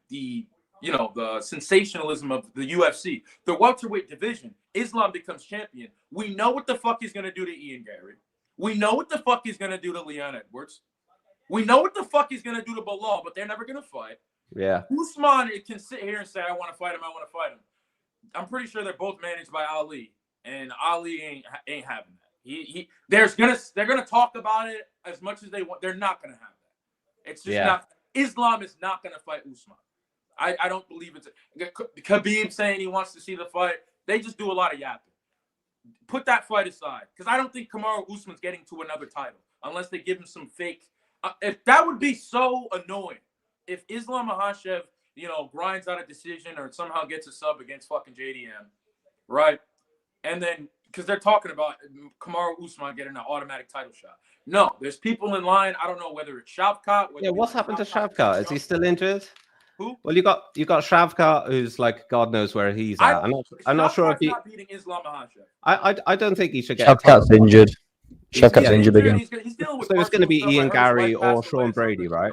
sensationalism of the UFC, the welterweight division, Islam becomes champion. We know what the fuck he's gonna do to Ian Gary. We know what the fuck he's gonna do to Leon Edwards. We know what the fuck he's gonna do to Bilal, but they're never gonna fight. Yeah. Usman can sit here and say, I want to fight him, I want to fight him. I'm pretty sure they're both managed by Ali, and Ali ain't having that. They're gonna talk about it as much as they want. They're not gonna have that. It's just not. Islam is not gonna fight Usman. I don't believe it's Khabib saying he wants to see the fight. They just do a lot of yapping. Put that fight aside, because I don't think Kamaru Usman's getting to another title unless they give him some fake. If that would be so annoying, if Islam Makhachev, grinds out a decision or somehow gets a sub against fucking JDM, right? And then because they're talking about Kamaru Usman getting an automatic title shot. No, there's people in line. I don't know whether it's Shavkat. Yeah, what's happened to Shavkat? Is he still injured? Who? Well, you got Shavkat, who's like God knows where he's at. I'm not sure if he. Not beating Islam Makhachev. I don't think he should get. Shavkat's injured. Shavkat's injured again. He's dealing with so it's going to be stuff. Ian Gary or Sean Brady, right?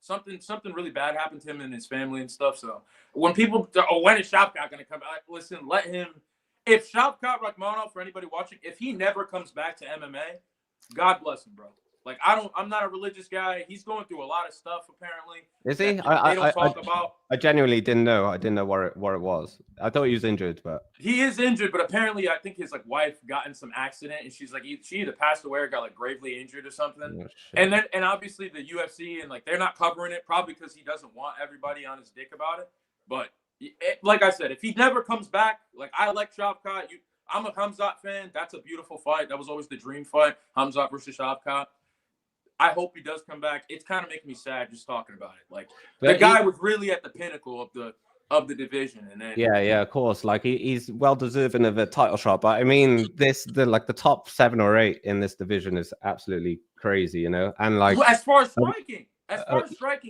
Something really bad happened to him and his family and stuff. So when people, when is Shavkat going to come back? Listen, let him. If Shavkat Rakhmonov, for anybody watching, if he never comes back to MMA, God bless him, bro. Like, I'm not a religious guy. He's going through a lot of stuff, apparently. Is he? They don't talk about. I genuinely didn't know. I didn't know what it was. I thought he was injured, but he is injured. But apparently, I think his wife got in some accident, and she's like, she either passed away or got gravely injured or something. Oh, and obviously the UFC and they're not covering it, probably because he doesn't want everybody on his dick about it. But like I said, if he never comes back, I like Shavkat. I'm a Khamzat fan. That's a beautiful fight. That was always the dream fight, Khamzat versus Shavkat. I hope he does come back. It's kind of making me sad just talking about it. The guy was really at the pinnacle of the division, and then yeah, of course. He's well deserving of a title shot. But I mean, the top 7 or 8 in this division is absolutely crazy, And as far as striking,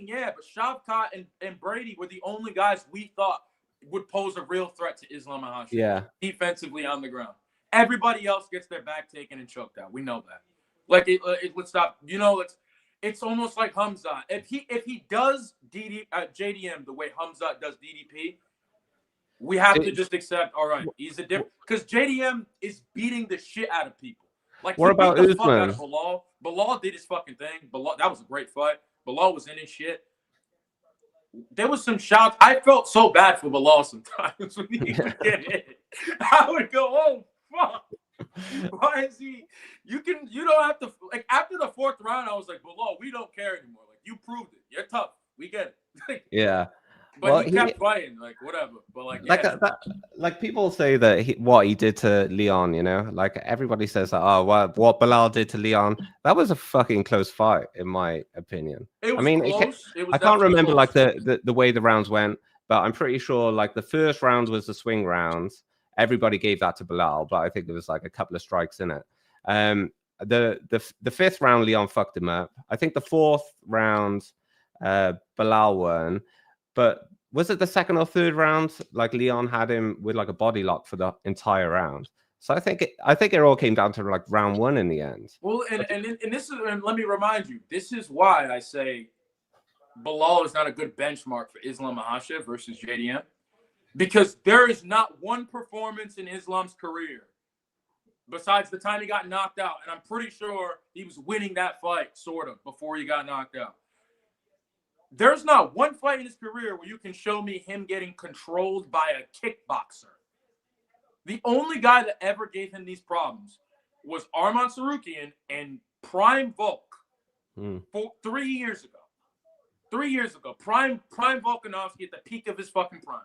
yeah. But Shavkat and Brady were the only guys we thought would pose a real threat to Islam Makhachev. Yeah, defensively on the ground. Everybody else gets their back taken and choked out. We know that. Let's stop. It's almost like Khamzat. If he does JDM the way Khamzat does DDP, we have to just accept. All right, he's a different because JDM is beating the shit out of people. What about Usman? Fuck out of Bilal. Bilal did his fucking thing. That was a great fight. Bilal was in his shit. There was some shots. I felt so bad for Bilal sometimes when he would get hit. I would go, oh fuck. Why is he? You don't have to after the 4th round. I was like, Bilal, we don't care anymore. You proved it. You're tough. We get it. Yeah. But he kept fighting, whatever. But people say that what he did to Leon, everybody says that. What Bilal did to Leon, that was a fucking close fight, in my opinion. It was close. I can't remember the way the rounds went, but I'm pretty sure the first round was the swing rounds. Everybody gave that to Bilal, but I think there was a couple of strikes in it. The 5th round, Leon fucked him up. I think the 4th round, Bilal won. But was it the 2nd or 3rd round? Leon had him with a body lock for the entire round. So I think it all came down to round 1 in the end. Well, and this is, and let me remind you, this is why I say Bilal is not a good benchmark for Islam Makhachev versus JDM. Because there is not one performance in Islam's career, besides the time he got knocked out, and I'm pretty sure he was winning that fight, sort of, before he got knocked out. There's not one fight in his career where you can show me him getting controlled by a kickboxer. The only guy that ever gave him these problems was Arman Sarukian and Prime Volk. 3 years ago. 3 years ago, prime Volkanovski at the peak of his fucking prime,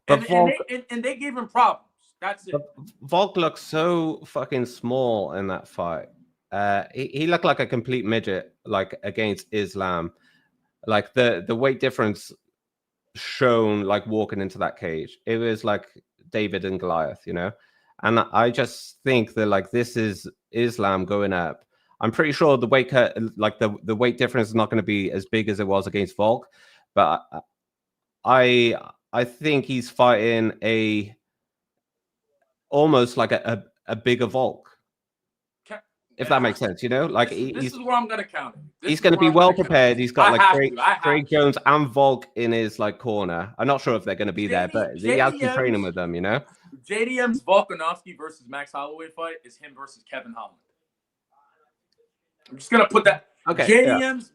But and they gave him problems. That's it. Volk looked so fucking small in that fight. He looked like a complete midget, like against Islam. Like the weight difference shown, like walking into that cage, it was like David and Goliath, you know. And I just think that like this is Islam going up. I'm pretty sure the weight cut, like the weight difference, is not going to be as big as it was against Volk, but I think he's fighting almost like a bigger Volk, if that makes sense, you know. Like this is where I'm gonna count him. He's going to be well prepared. He's got like Craig Jones and Volk in his like corner. I'm not sure if they're going to be there, but he has been training with them, you know. JDM's Volkanovski versus Max Holloway fight is him versus Kevin Holland. I'm just gonna put that. Okay. JDM's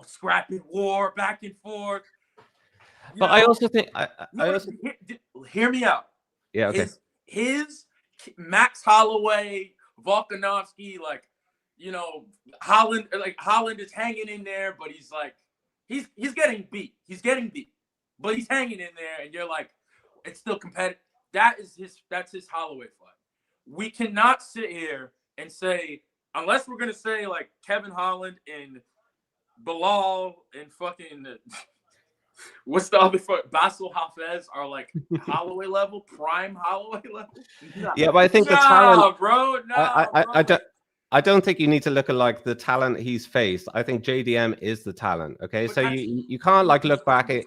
scrapping war back and forth. But I also think I also hear me out. Yeah. Okay. His Max Holloway, Volkanovski, like, you know, Holland is hanging in there, but he's like, he's getting beat. He's getting beat, but he's hanging in there, and you're like, it's still competitive. That's his Holloway fight. We cannot sit here and say, unless we're gonna say like Kevin Holland and Bilal and fucking what's the other fight? Basil Hafez are like Holloway level, prime Holloway level. No. Yeah, but I think the talent, bro. I don't think you need to look at like the talent he's faced. I think JDM is the talent. Okay, but so you can't like look back at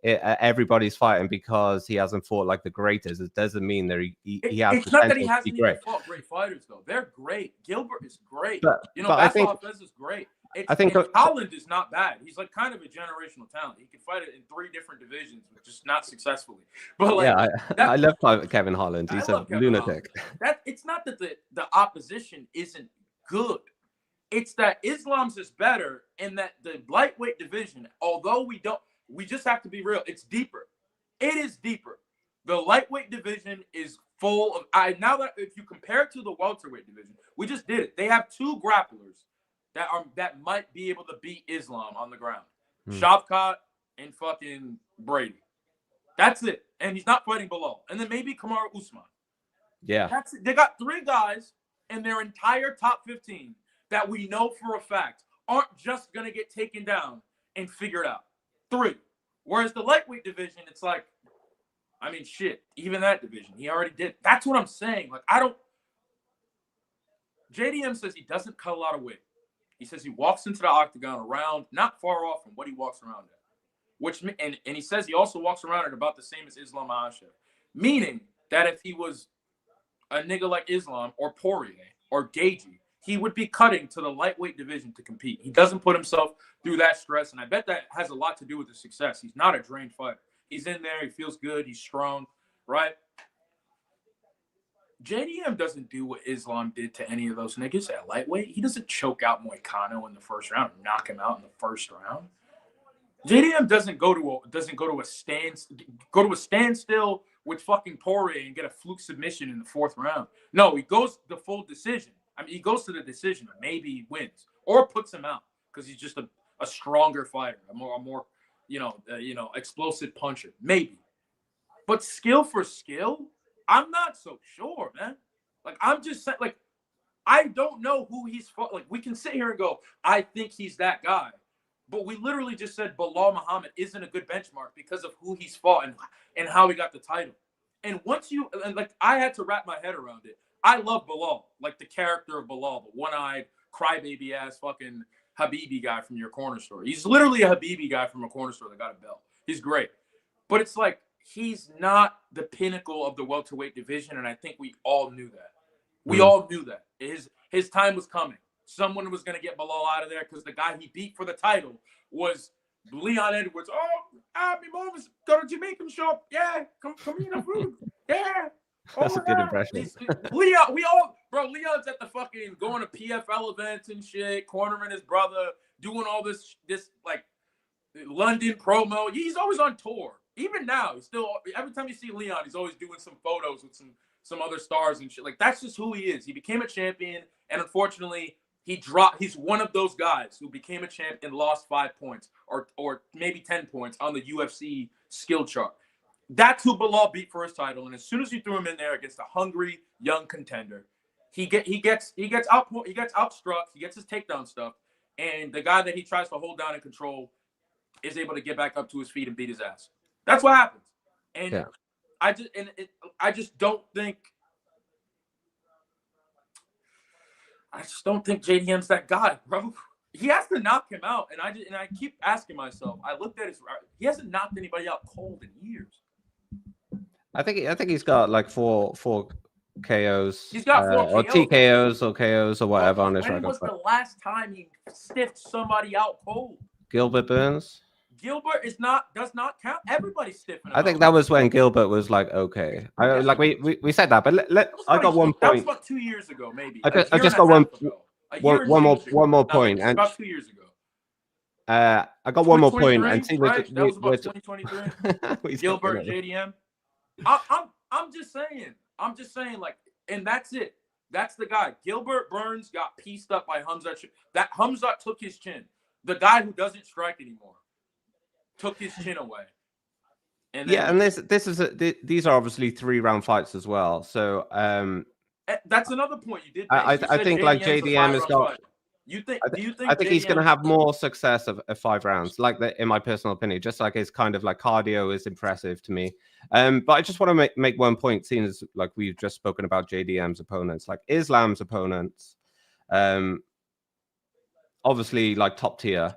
everybody's fighting because he hasn't fought like the greatest. It doesn't mean that he has. It's not that he hasn't even fought great fighters though. They're great. Gilbert is great. But Basil Hafez is great. I think Holland is not bad. He's like kind of a generational talent. He can fight it in 3 different divisions, but just not successfully. But like, I love Kevin Holland. He's a lunatic. It's not that the opposition isn't good. It's that Islam's is better, and that the lightweight division, although we just have to be real. It's deeper. It is deeper. The lightweight division is full of. Now that if you compare it to the welterweight division, we just did it. They have 2 grapplers that might be able to beat Islam on the ground. Shavkat and fucking Brady. That's it. And he's not fighting Bilal. And then maybe Kamaru Usman. Yeah. That's it. They got 3 guys in their entire top 15 that we know for a fact aren't just going to get taken down and figured out. 3. Whereas the lightweight division, it's like, I mean, shit, even that division, he already did. That's what I'm saying. Like, JDM says he doesn't cut a lot of weight. He says he walks into the octagon around, not far off from what he walks around at. And he says he also walks around at about the same as Islam Makhachev. Meaning that if he was a nigga like Islam or Poirier or Gagey, he would be cutting to the lightweight division to compete. He doesn't put himself through that stress, and I bet that has a lot to do with his success. He's not a drained fighter. He's in there. He feels good. He's strong, right? JDM doesn't do what Islam did to any of those niggas at lightweight. He doesn't choke out Moicano in the first round, knock him out in the first round. JDM doesn't go to a standstill with fucking Poirier and get a fluke submission in the 4th round. No, he goes the full decision. I mean, he goes to the decision. Maybe he wins or puts him out because he's just a stronger fighter, a more explosive puncher. Maybe, but skill for skill, I'm not so sure, man. Like, I'm just saying, like, I don't know who he's fought. Like, we can sit here and go, I think he's that guy. But we literally just said Bilal Muhammad isn't a good benchmark because of who he's fought and how he got the title. And I had to wrap my head around it. I love Bilal, like the character of Bilal, the one-eyed, crybaby-ass fucking Habibi guy from your corner store. He's literally a Habibi guy from a corner store that got a belt. He's great. But it's like, he's not the pinnacle of the welterweight division, and I think we all knew that. We all knew that. His time was coming. Someone was going to get Bilal out of there because the guy he beat for the title was Leon Edwards. Oh, Abby Movis, go to Jamaican shop. Yeah, come eat the food. Yeah. That's a good impression. Leon's at the fucking going to PFL events and shit, cornering his brother, doing all this like London promo. He's always on tour. Even now, he's still, every time you see Leon, he's always doing some photos with some other stars and shit. Like, that's just who he is. He became a champion, and unfortunately, He's one of those guys who became a champ and lost 5 points or maybe 10 points on the UFC skill chart. That's who Bilal beat for his title. And as soon as you threw him in there against a hungry young contender, he gets outstruck, he gets his takedown stuff, and the guy that he tries to hold down and control is able to get back up to his feet and beat his ass. That's what happens. And Yeah. I just don't think JDM's that guy, bro. He has to knock him out, and I keep asking myself. I looked at he hasn't knocked anybody out cold in years. I think he's got like four KOs. He's got 4 or KOs. TKOs or KOs or whatever on his When record. was the last time he stiffed somebody out cold? Gilbert Burns. Gilbert does not count. Everybody's stiffing him I think out. that was when Gilbert was like, okay. We said that, but I got one That was point. about 2 years ago, maybe. I just got one more point. And About 2 years ago. I got one more point. And see, right? That was about 2023. Gilbert and JDM. I'm just saying, like, and that's it. That's the guy. Gilbert Burns got pieced up by Hamzat. That Hamzat took his chin. The guy who doesn't strike anymore took his chin away. And then, and these are obviously 3-round fights as well. So that's another point you did. I think like JDM has got. Do you think I think he's going to have more success of 5 rounds, like that, in my personal opinion. Just like his kind of like cardio is impressive to me. But I just want to make one point, seeing as like we've just spoken about JDM's opponents, like Islam's opponents, obviously like top tier.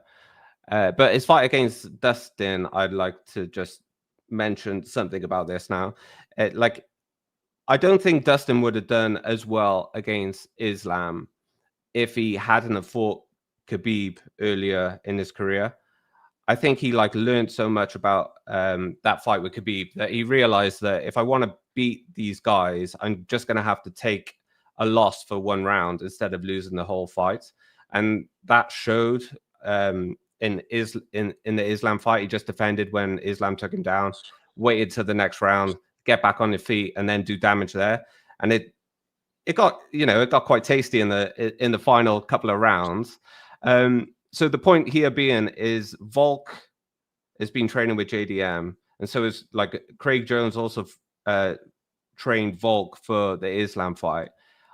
But his fight against Dustin, I'd like to just mention something about this now. Like, I don't think Dustin would have done as well against Islam if he hadn't have fought Khabib earlier in his career. I think he like learned so much about that fight with Khabib that he realized that if I want to beat these guys, I'm just going to have to take a loss for 1 round instead of losing the whole fight. And that showed in the Islam fight. He just defended when Islam took him down, waited till the next round, get back on your feet, and then do damage there. And it got quite tasty in the final couple of rounds. So the point here being is Volk has been training with JDM, and so is like Craig Jones also trained Volk for the Islam fight.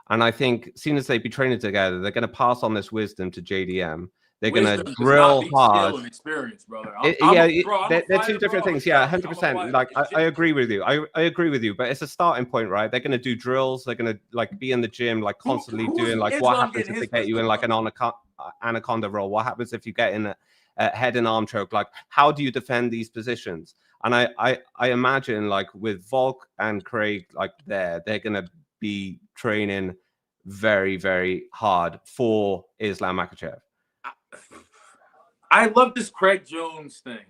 And I think, seeing as they've been training together, they're going to pass on this wisdom to JDM. They're going to drill hard. Skill and experience, brother. They're two different things. Yeah, 100%. Like I agree with you. I agree with you. But it's a starting point, right? They're going to do drills. They're going to like be in the gym, like constantly doing like what happens if they get you in like an anaconda roll? What happens if you get in a head and arm choke? Like, how do you defend these positions? And I imagine like with Volk and Craig, like they're going to be training very, very hard for Islam Makhachev. I love this Craig Jones thing.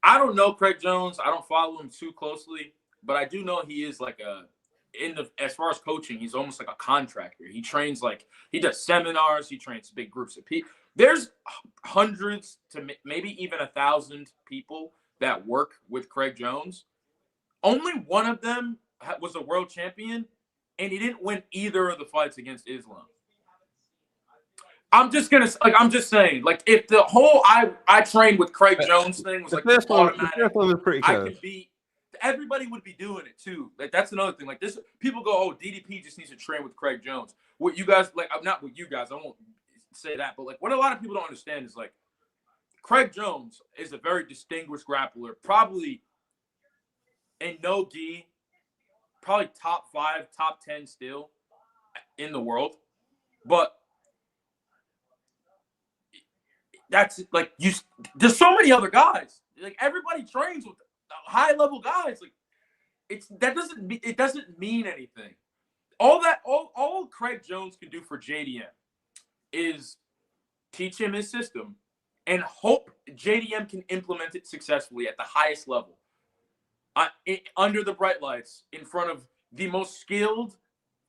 I don't know Craig Jones. I don't follow him too closely, but I do know he is like as far as coaching, he's almost like a contractor. He trains he does seminars. He trains big groups of people. There's hundreds to maybe even 1,000 people that work with Craig Jones. Only one of them was a world champion, and he didn't win either of the fights against Islam. I'm just saying, like, if the whole I trained with Craig Jones thing was like automatic, the first one was pretty close. I could beat. Everybody would be doing it too. Like, that's another thing. Like, this, people go, "Oh, DDP just needs to train with Craig Jones." What you guys like? I'm not with you guys. I won't say that, but like, what a lot of people don't understand is like, Craig Jones is a very distinguished grappler, probably in no gi, probably top 5, top 10 still in the world, but. That's like there's so many other guys. Like, everybody trains with high level guys. Like, it doesn't mean anything. All Craig Jones can do for JDM is teach him his system and hope JDM can implement it successfully at the highest level, under the bright lights, in front of the most skilled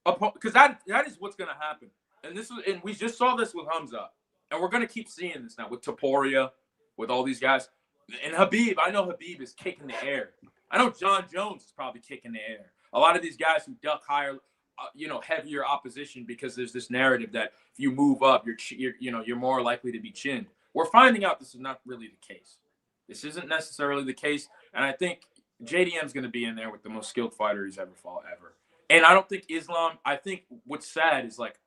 opponent. Because that is what's going to happen. And we just saw this with Hamzat. And we're going to keep seeing this now with Topuria, with all these guys. And Khabib, I know Khabib is kicking the air. I know John Jones is probably kicking the air. A lot of these guys who duck higher. heavier opposition because there's this narrative that if you move up, you're more likely to be chinned. We're finding out this is not really the case. This isn't necessarily the case, and I think JDM's going to be in there with the most skilled fighter he's ever fought ever. And I don't think Islam. I think what's sad is like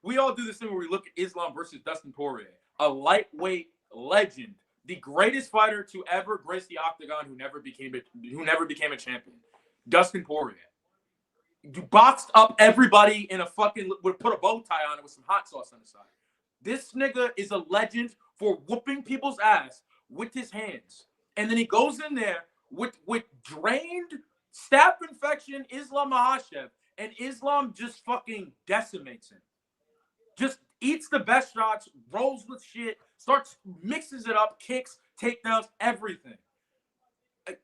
we all do this thing where we look at Islam versus Dustin Poirier, a lightweight legend, the greatest fighter to ever grace the octagon, who never became a champion. Dustin Poirier. You boxed up everybody in a fucking would put a bow tie on it with some hot sauce on the side. This nigga is a legend for whooping people's ass with his hands. And then he goes in there with drained staph infection Islam Makhachev, and Islam just fucking decimates him. Just eats the best shots, rolls with shit, mixes it up, kicks, takedowns, everything.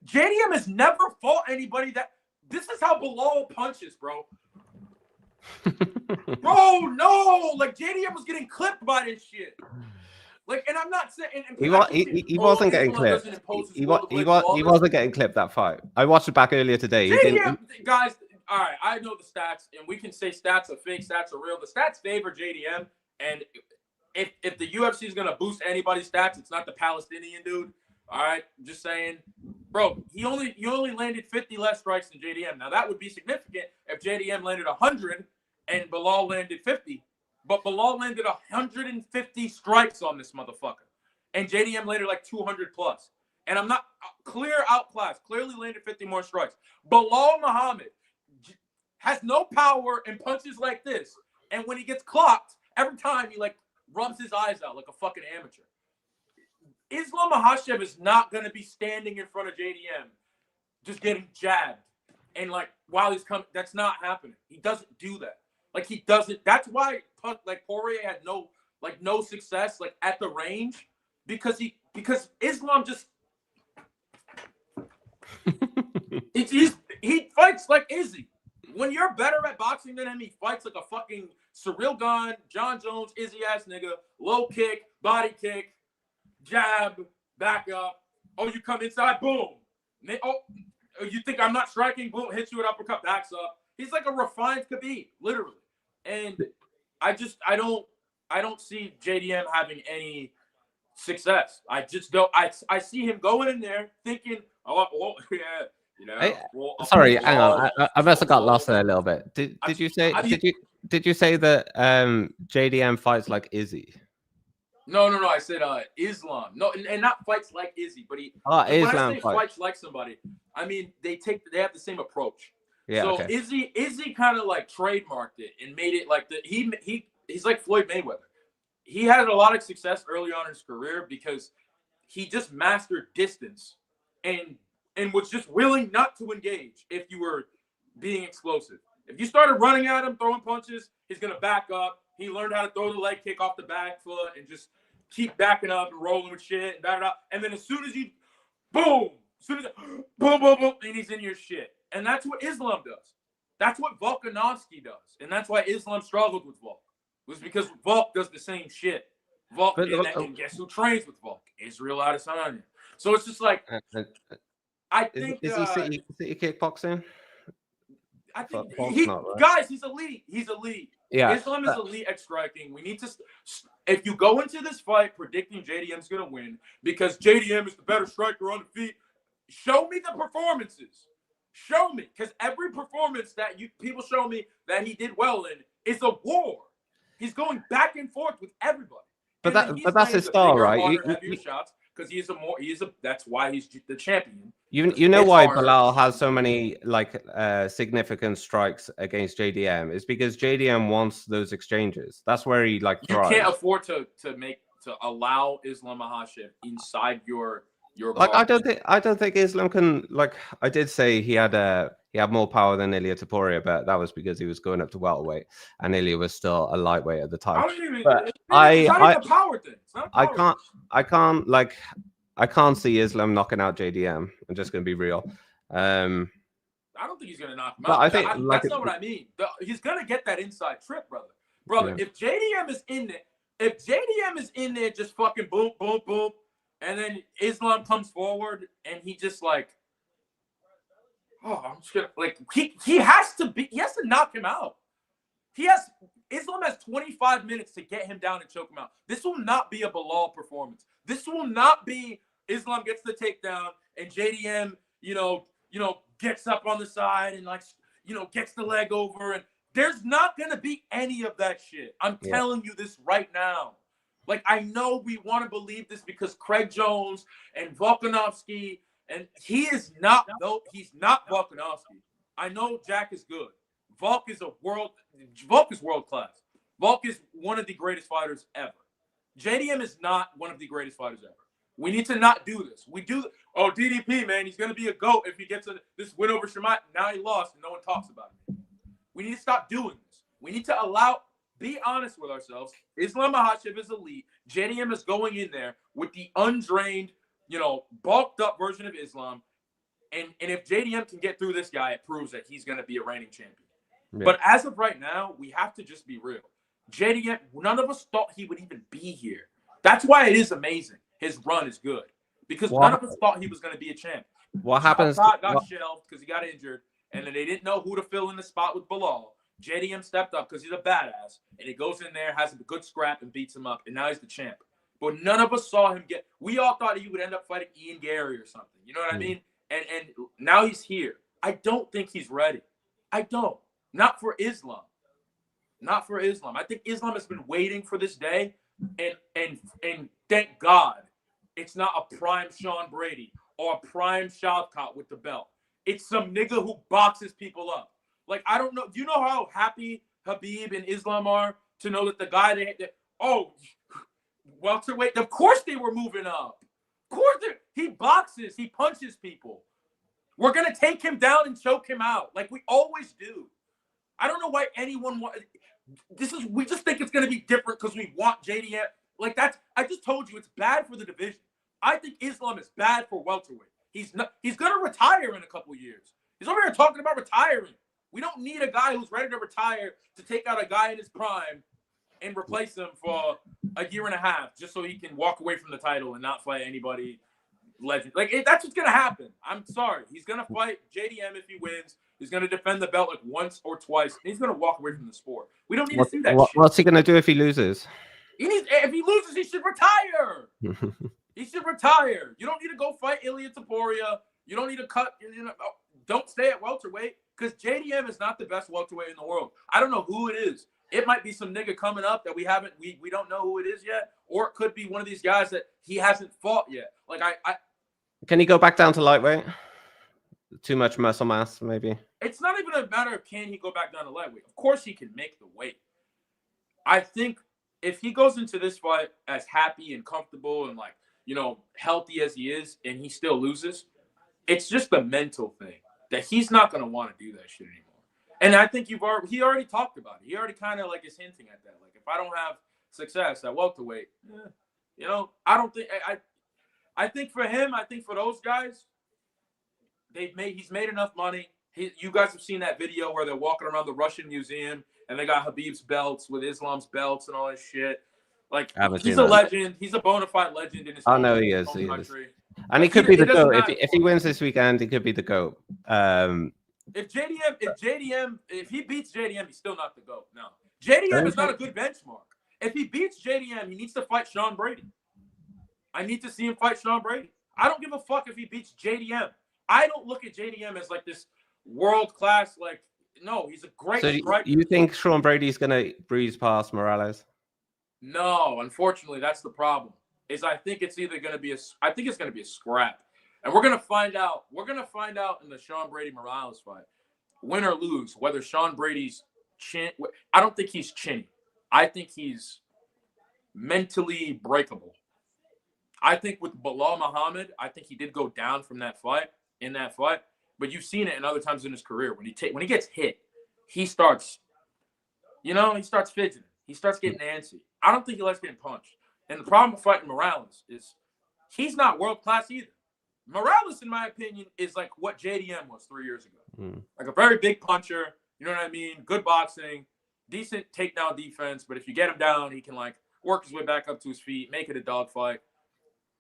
JDM has never fought anybody that. This is how Belal punches, bro. Bro, no, like JDM was getting clipped by this shit. Like, and I'm not saying he wasn't getting clipped. He wasn't getting clipped that fight. I watched it back earlier today. JDM, guys, all right, I know the stats, and we can say stats are fake, stats are real. The stats favor JDM, and if the UFC is gonna boost anybody's stats, it's not the Palestinian dude. All right, just saying, bro. He only landed 50 less strikes than JDM. Now that would be significant if JDM landed 100 and Belal landed 50. But Belal landed 150 strikes on this motherfucker, and JDM landed like 200 plus. And I'm not clear outclassed. Clearly landed 50 more strikes. Belal Muhammad has no power and punches like this. And when he gets clocked, every time he like rubs his eyes out like a fucking amateur. Islam Makhachev is not going to be standing in front of JDM just getting jabbed. And like while he's coming, that's not happening. He doesn't do that. Like he doesn't. That's why like Poirier had no success like at the range because Islam just he fights like Izzy. When you're better at boxing than him, he fights like a fucking Cyril Gane, John Jones, Izzy ass nigga, low kick, body kick, jab, back up. Oh, you come inside, boom. Oh, you think I'm not striking? Boom, hits you with uppercut, backs up. He's like a refined Khabib, literally. And I don't see JDM having any success. I just don't. I see him going in there thinking, oh yeah, you know. Sorry, hang on. I must have got lost there a little bit. Did you say that JDM fights like Izzy? No. I said Islam. No, and not fights like Izzy, but he. Islam when I say fights like somebody, I mean they have the same approach. Yeah. So okay. Izzy kind of like trademarked it and made it like he's like Floyd Mayweather. He had a lot of success early on in his career because he just mastered distance and was just willing not to engage if you were being explosive. If you started running at him, throwing punches, he's gonna back up. He learned how to throw the leg kick off the back foot and just keep backing up and rolling with shit and da. And then as soon as boom, boom, and he's in your shit. And that's what Islam does. That's what Volkanovski does. And that's why Islam struggled with Volk. It was because Volk does the same shit. Volk, and guess who trains with Volk? Israel Adesanya. So it's just like, I think... Is he city kickboxing? I think not, right? Guys, he's elite. He's elite. Yeah. Islam is elite at striking. We need to... If you go into this fight predicting JDM's going to win because JDM is the better striker on the feet, show me the performances. Show me, because every performance that people show me that he did well in is a war. He's going back and forth with everybody. But that's his style, right? Shots because that's why he's the champion. You know why Belal has so many like significant strikes against JDM is because JDM wants those exchanges. That's where he like thrives. You can't afford to allow Islam Makhachev inside your like I don't think Islam can like I did say he had more power than Ilia Topuria, but that was because he was going up to welterweight and Ilia was still a lightweight at the time. I can't see Islam knocking out JDM. I'm just gonna be real. I don't think he's gonna knock him out. I think that's not what I mean. He's gonna get that inside trip, brother. Yeah. If JDM is in there, just fucking boom, boom, boom. And then Islam comes forward and he just like, Oh, I'm just gonna he has to knock him out. Islam has 25 minutes to get him down and choke him out. This will not be a Belal performance. This will not be Islam gets the takedown and JDM, gets up on the side and gets the leg over, and there's not gonna be any of that shit. I'm telling you this right now. Like, I know we want to believe this because Craig Jones and Volkanovski, and he's not Volkanovski. I know Jack is good. Volk is world class. Volk is one of the greatest fighters ever. JDM is not one of the greatest fighters ever. We need to not do this. DDP, man, he's going to be a GOAT if he gets this win over Shamat. Now he lost and no one talks about it. We need to stop doing this. We need to be honest with ourselves. Islam Makhachev is elite. JDM is going in there with the undrained, bulked up version of Islam. And if JDM can get through this guy, it proves that he's going to be a reigning champion. Yeah. But as of right now, we have to just be real. JDM, none of us thought he would even be here. That's why it is amazing. His run is good. Because none of us thought he was going to be a champ. What happens? Got shelved because he got injured. And then they didn't know who to fill in the spot with Belal. JDM stepped up because he's a badass. And he goes in there, has a good scrap, and beats him up. And now he's the champ. But none of us saw him we all thought he would end up fighting Ian Gary or something. You know what I mean? And now he's here. I don't think he's ready. I don't. Not for Islam. Not for Islam. I think Islam has been waiting for this day. And thank God it's not a prime Sean Brady or a prime Shavkat with the belt. It's some nigga who boxes people up. Like, I don't know. Do you know how happy Habib and Islam are to know that the guy welterweight? Of course they were moving up. Of course he boxes. He punches people. We're going to take him down and choke him out like we always do. I don't know why anyone we just think it's going to be different because we want JDM. I just told you it's bad for the division. I think Islam is bad for welterweight. He's going to retire in a couple years. He's over here talking about retiring. We don't need a guy who's ready to retire to take out a guy in his prime and replace him for a year and a half just so he can walk away from the title and not fight anybody legend. That's what's going to happen. I'm sorry. He's going to fight JDM if he wins. He's going to defend the belt once or twice. And he's going to walk away from the sport. We don't need to see that shit. What's he going to do if he loses? If he loses, he should retire. He should retire. You don't need to go fight Ilya Taporia. You don't need to cut. Don't stay at welterweight because JDM is not the best welterweight in the world. I don't know who it is. It might be some nigga coming up that we don't know who it is yet, or it could be one of these guys that he hasn't fought yet. Can he go back down to lightweight? Too much muscle mass, maybe. It's not even a matter of can he go back down to lightweight. Of course he can make the weight. I think if he goes into this fight as happy and comfortable and healthy as he is, and he still loses, it's just a mental thing that he's not going to want to do that shit anymore. And I think he already talked about it. He already kind of is hinting at that. If I don't have success at welterweight, I don't think I think for him, I think for those guys, he's made enough money. You guys have seen that video where they're walking around the Russian museum and they got Habib's belts with Islam's belts and all this shit. He's a legend. He's a bona fide legend in his country. He is. And he could be the GOAT. If he wins this weekend, he could be the GOAT. If he beats JDM, he's still not the GOAT. No. JDM is not a good benchmark. If he beats JDM, he needs to fight Sean Brady. I need to see him fight Sean Brady. I don't give a fuck if he beats JDM. I don't look at JDM as this world class. No, he's a great. So you think Sean Brady's gonna breeze past Morales? No, unfortunately, that's the problem. I think it's either gonna be a scrap, and we're gonna find out. We're gonna find out in the Sean Brady Morales fight, win or lose, whether Sean Brady's chin. I don't think he's chinny. I think he's mentally breakable. I think with Belal Muhammad, I think he did go down from that fight. But you've seen it in other times in his career. When he gets hit, he starts fidgeting. He starts getting antsy. I don't think he likes getting punched. And the problem with fighting Morales is he's not world class either. Morales, in my opinion, is what JDM was 3 years ago. A very big puncher. You know what I mean? Good boxing, decent takedown defense. But if you get him down, he can work his way back up to his feet, make it a dogfight.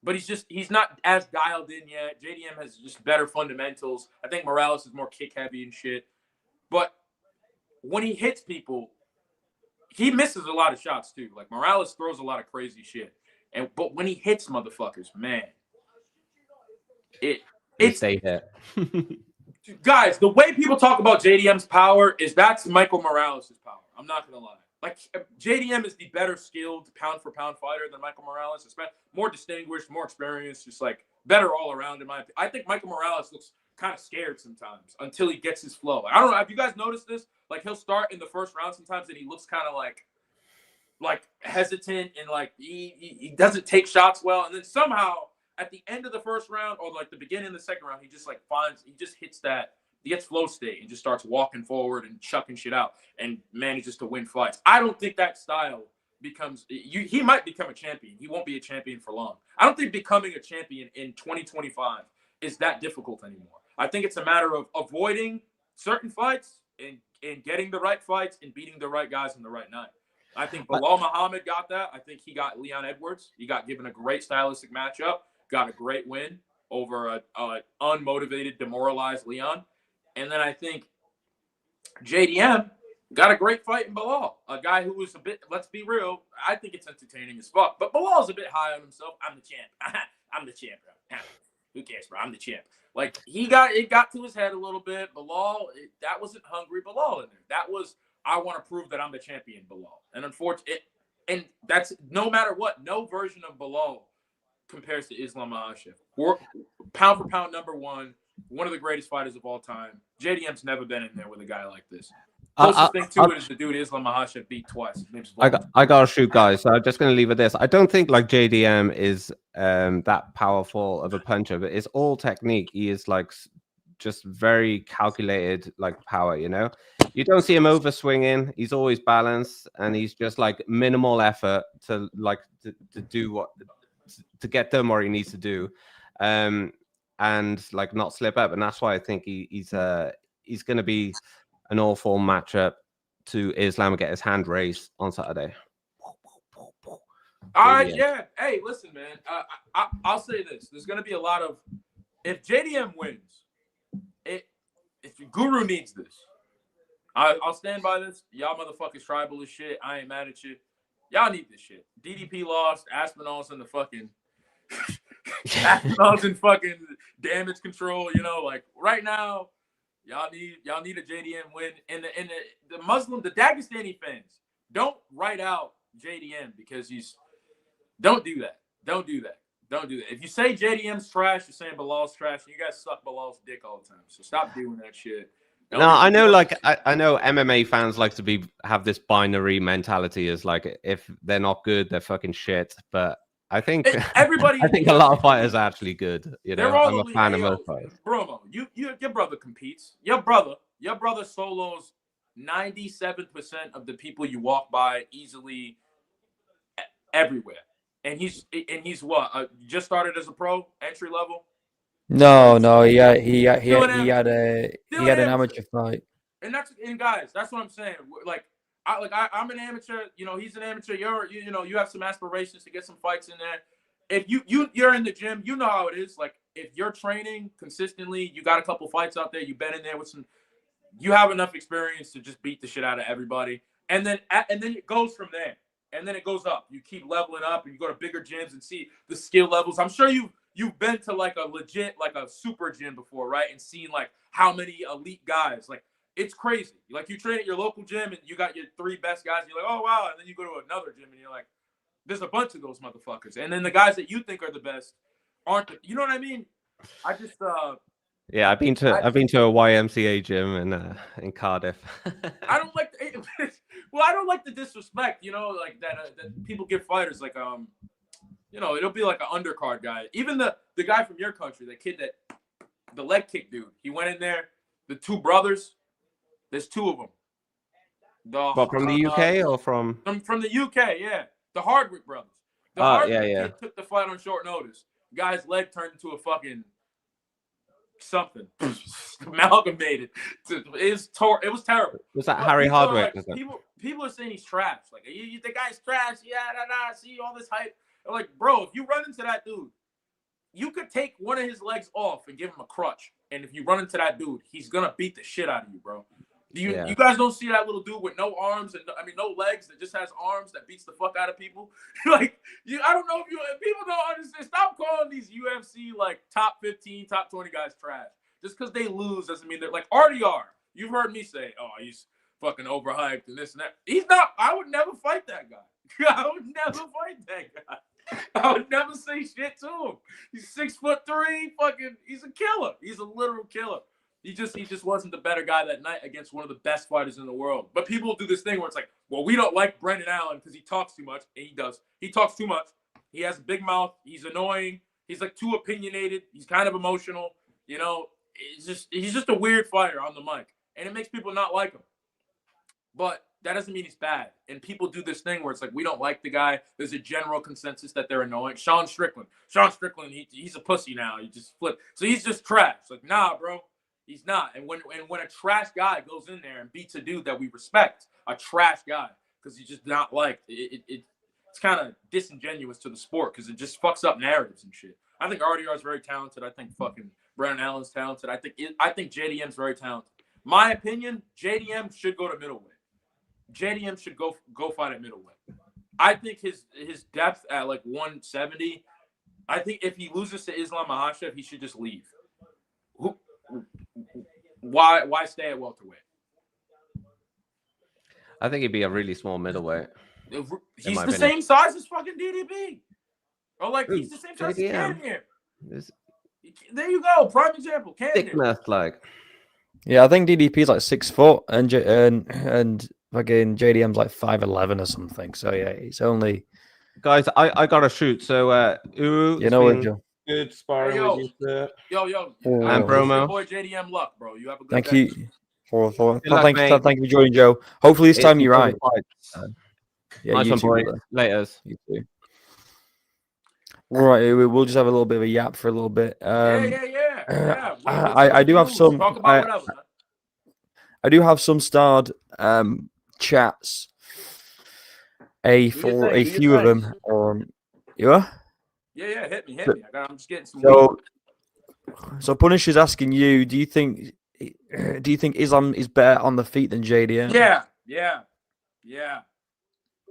but he's not as dialed in yet. JDM has just better fundamentals. I think Morales is more kick heavy and shit. But when he hits people, he misses a lot of shots too. Like Morales throws a lot of crazy shit. But when he hits motherfuckers, man, it's stay here. guys, the way people talk about JDM's power is that's Michael Morales' power. I'm not gonna lie. Like JDM is the better skilled pound for pound fighter than Michael Morales. More distinguished, more experienced, just like better all around in my opinion. I think Michael Morales looks kind of scared sometimes until he gets his flow. Like, I don't know. Have you guys noticed this? Like he'll start in the first round sometimes and he looks kind of like hesitant and like he doesn't take shots well. And then somehow at the end of the first round or like the beginning of the second round, he just hits that. He gets flow state and just starts walking forward and chucking shit out and manages to win fights. I don't think that style becomes he might become a champion. He won't be a champion for long. I don't think becoming a champion in 2025 is that difficult anymore. I think it's a matter of avoiding certain fights and getting the right fights and beating the right guys on the right night. I think Bilal Muhammad got that. I think he got Leon Edwards. He got given a great stylistic matchup, got a great win over a unmotivated, demoralized Leon. And then I think JDM got a great fight in Bilal, a guy who was a bit, let's be real, I think it's entertaining as fuck. But Bilal's a bit high on himself. I'm the champ. I'm the champ, bro. Who cares, bro? I'm the champ. Like, it got to his head a little bit. Bilal, that wasn't hungry Bilal in there. That was, I want to prove that I'm the champion Bilal. And unfortunately, and that's no matter what, no version of Bilal compares to Islam Makhachev. Pound for pound, number one of the greatest fighters of all time. JDM's never been in there with a guy like this. Closest thing to it is the dude Islam Makhachev beat twice. His name's I gotta shoot, guys. So I'm just gonna leave it this. I don't think like JDM is that powerful of a puncher, but it's all technique. He is like just very calculated, like power. You know, you don't see him over swinging. He's always balanced, and he's just like minimal effort to do what to get done what he needs to do. And like not slip up, and that's why I think he's going to be an awful matchup to Islam and get his hand raised on Saturday. All right, yeah. Hey, listen, man. I'll say this: there's going to be a lot of if JDM wins, if Guru needs this, I'll stand by this. Y'all motherfuckers tribal as shit. I ain't mad at you. Y'all need this shit. DDP lost. Aspinall's in the fucking. Aspinall's in fucking damage control, you know, like right now, y'all need a JDM win. And the Dagestani fans, don't write out JDM because don't do that. Don't do that. If you say JDM's trash, you're saying Bilal's trash, and you guys suck Bilal's dick all the time. So stop doing that shit. No, I know, like I know MMA fans like to have this binary mentality as like if they're not good, they're fucking shit. But I think everybody. I think a lot of fighters are actually good. You know, I'm a fan of most fighters. Bromo, your brother competes. Your brother solos 97% of the people you walk by easily everywhere. And he's what? Just started as a pro, entry level. No, he had an amateur fight. And guys, that's what I'm saying. I'm an amateur. You know, he's an amateur. You have some aspirations to get some fights in there. If you're in the gym, you know how it is. Like if you're training consistently, you got a couple fights out there. You've been in there with some. You have enough experience to just beat the shit out of everybody, and then it goes from there. And then it goes up. You keep leveling up, and you go to bigger gyms and see the skill levels. I'm sure you've been to like a legit, like a super gym before, right? And seen like how many elite guys. Like it's crazy. Like you train at your local gym, and you got your 3 best guys. And you're like, oh wow. And then you go to another gym, and you're like, there's a bunch of those motherfuckers. And then the guys that you think are the best aren't. You know what I mean? I just. Yeah, I've been to a YMCA gym in Cardiff. I don't like. Well, I don't like the disrespect, you know, like that people give fighters, like, you know, it'll be like an undercard guy. Even the guy from your country, the leg kick dude, he went in there, the 2 brothers, there's 2 of them. But from the UK or from the UK, yeah. The Hardwick brothers. The Hardwick kid took the fight on short notice. Guy's leg turned into a fucking something. Amalgamated. It was terrible. Was that Harry Hardwick? Like, people are saying he's trash. Like, the guy's trash. Yeah, see all this hype. I'm like, bro, if you run into that dude take one of his legs off and give him a crutch. And if you run into that dude, he's going to beat the shit out of you, bro. You guys don't see that little dude with no arms and no legs that just has arms that beats the fuck out of people? Like, I don't know if people don't understand. Stop calling these UFC like top 15, top 20 guys trash. Just because they lose doesn't mean they're like RDR. You've heard me say, oh, he's fucking overhyped and this and that. He's not. I would never fight that guy. I would never fight that guy. I would never say shit to him. He's 6'3", fucking. He's a killer. He's a literal killer. He just wasn't the better guy that night against one of the best fighters in the world. But people do this thing where it's like, well, we don't like Brendan Allen because he talks too much, and he does. He talks too much. He has a big mouth. He's annoying. He's like too opinionated. He's kind of emotional. You know, he's just a weird fighter on the mic, and it makes people not like him. But that doesn't mean he's bad. And people do this thing where it's like, we don't like the guy. There's a general consensus that they're annoying. Sean Strickland, he's a pussy now. He just flipped. So he's just trash. Like, nah, bro. He's not. And when a trash guy goes in there and beats a dude that we respect, a trash guy, because he's just not liked, it's kind of disingenuous to the sport because it just fucks up narratives and shit. I think RDR is very talented. I think fucking Brendan Allen's talented. I think JDM's very talented. My opinion, JDM should go to middleweight. JDM should go fight at middleweight. I think his depth at like 170. I think if he loses to Islam Makhachev, he should just leave. Why stay at welterweight? I think he'd be a really small middleweight. He's the same size as fucking DDP. Or like he's the same size as Cannonier. There you go. Prime example. Thickness, like. Yeah, I think DDP is like 6 foot and fucking JDM's like 5'11" or something. So yeah, it's only. Guys, I gotta shoot. So good sparring with you, sir. Yo. And promo. Boy JDM luck, bro. You have a good Thank day. you thank you for joining, Joe. Hopefully this time you're right. Yeah, nice you one, too, boy. brother. Laters. You too. All right, we'll just have a little bit of a yap for a little bit. Yeah. I do have some. Talk about whatever. I do have some starred chats. A few of them. You are? Yeah, hit me. I'm just getting some. So Punisher's asking you, do you think Islam is better on the feet than JDM? Yeah.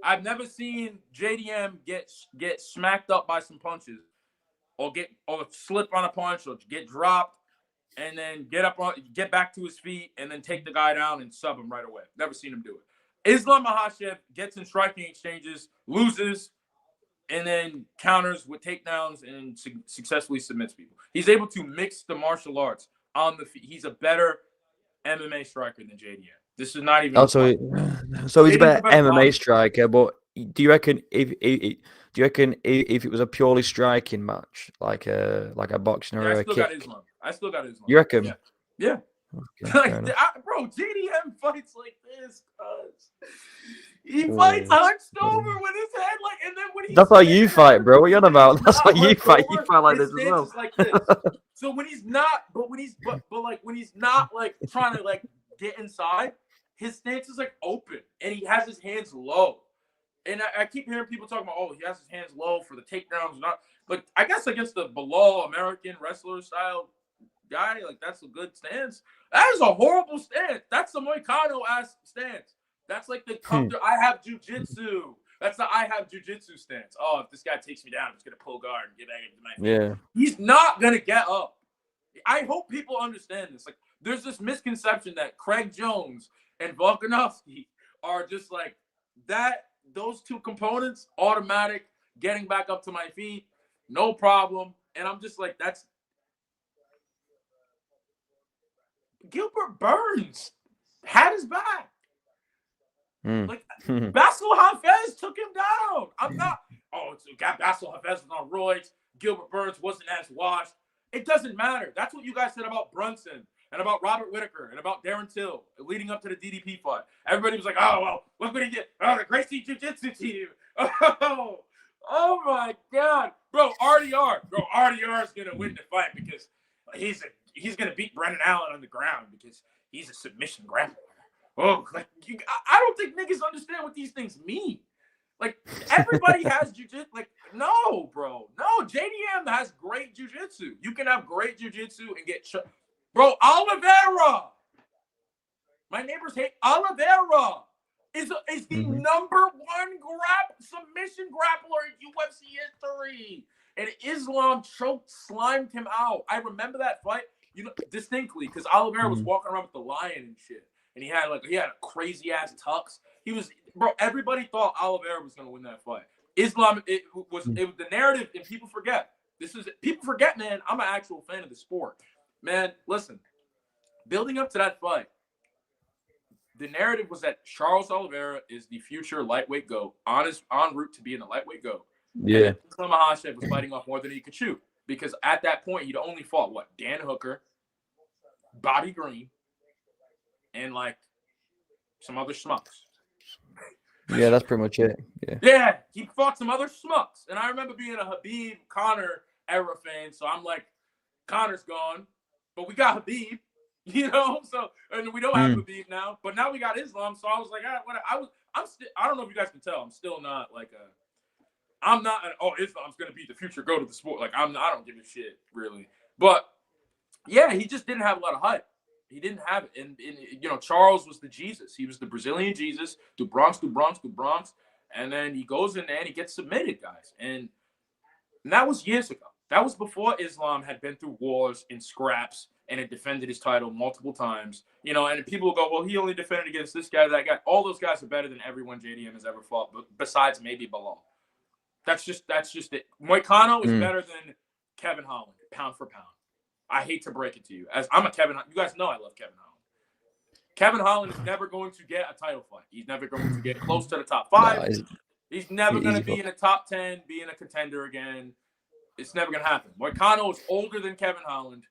I've never seen JDM get smacked up by some punches, or slip on a punch, or get dropped, and then get back to his feet, and then take the guy down and sub him right away. Never seen him do it. Islam Makhachev gets in striking exchanges, loses, and then counters with takedowns and successfully submits people. He's able to mix the martial arts on the feet. He's a better MMA striker than JDM. This is not even. So he's a better MMA striker, but do you reckon if it was a purely striking match, like a boxing or a kick? I still got Islam. You reckon? Yeah. Okay, bro, JDM fights like this, cuz he fights hunched over with his head and then when he. That's how you fight, bro. What are you on about? That's how you fight. You fight like this as well. Like this. So when he's not, when he's not like trying to like get inside, his stance is like open and he has his hands low. And I keep hearing people talking about, he has his hands low for the takedowns, but I guess against the below American wrestler style guy, like that's a good stance. That is a horrible stance. That's the Moicano-ass stance. That's like the I have jujitsu. That's the I have jujitsu stance. Oh, if this guy takes me down, I'm just gonna pull guard and get back into my feet. Yeah. He's not gonna get up. I hope people understand this. Like, there's this misconception that Craig Jones and Volkanovski are just like that. Those two components, automatic, getting back up to my feet, no problem. And I'm just like, that's Gilbert Burns had his back. Like Basil Hafez took him down. I'm not. Basil Hafez was on roids. Gilbert Burns wasn't as washed. It doesn't matter. That's what you guys said about Brunson and about Robert Whitaker and about Darren Till leading up to the DDP fight. Everybody was like, "Oh well, look what he did! Oh, the Gracie Jiu-Jitsu team! Oh my God, bro! RDR is gonna win the fight because he's gonna beat Brendan Allen on the ground because he's a submission grappler." I don't think niggas understand what these things mean. Like, everybody has jiu-jitsu. Like, no, bro. No, JDM has great jiu-jitsu. You can have great jiu-jitsu and get bro, Oliveira. My neighbors hate Oliveira. Is the number one submission grappler in UFC history. And Islam slimed him out. I remember that fight, distinctly, because Oliveira was walking around with the lion and shit. And he had a crazy ass tux. Everybody thought Oliveira was gonna win that fight. Islam, it was the narrative, and people forget. People forget, man. I'm an actual fan of the sport. Man, listen, building up to that fight, the narrative was that Charles Oliveira is the future lightweight GOAT, en route to being a lightweight GOAT. Yeah. Islam Makhachev was fighting off more than he could chew, because at that point he'd only fought Dan Hooker, Bobby Green, and like some other schmucks. Yeah, that's pretty much it. Yeah, he fought some other schmucks. And I remember being a Khabib Conor era fan, so I'm like, Conor's gone, but we got Khabib, so, and we don't have Khabib now, but now we got Islam, so I was like, I'm still, I don't know if you guys can tell, I'm still not Islam's gonna be the future GOAT of the sport. Like, I don't give a shit, really. But yeah, he just didn't have a lot of hype. He didn't have it. And Charles was the Jesus. He was the Brazilian Jesus, do Bronx. And then he goes in there and he gets submitted, guys. And that was years ago. That was before Islam had been through wars and scraps and had defended his title multiple times. And people will go, well, he only defended against this guy, that guy. All those guys are better than everyone JDM has ever fought, besides maybe Bilal. That's just it. Moicano is better than Kevin Holland, pound for pound. I hate to break it to you. As I'm a you guys know I love Kevin Holland. Kevin Holland is never going to get a title fight. He's never going to get close to the top 5. No, he's never going to be in the top 10, being a contender again. It's never going to happen. Moicano is older than Kevin Holland,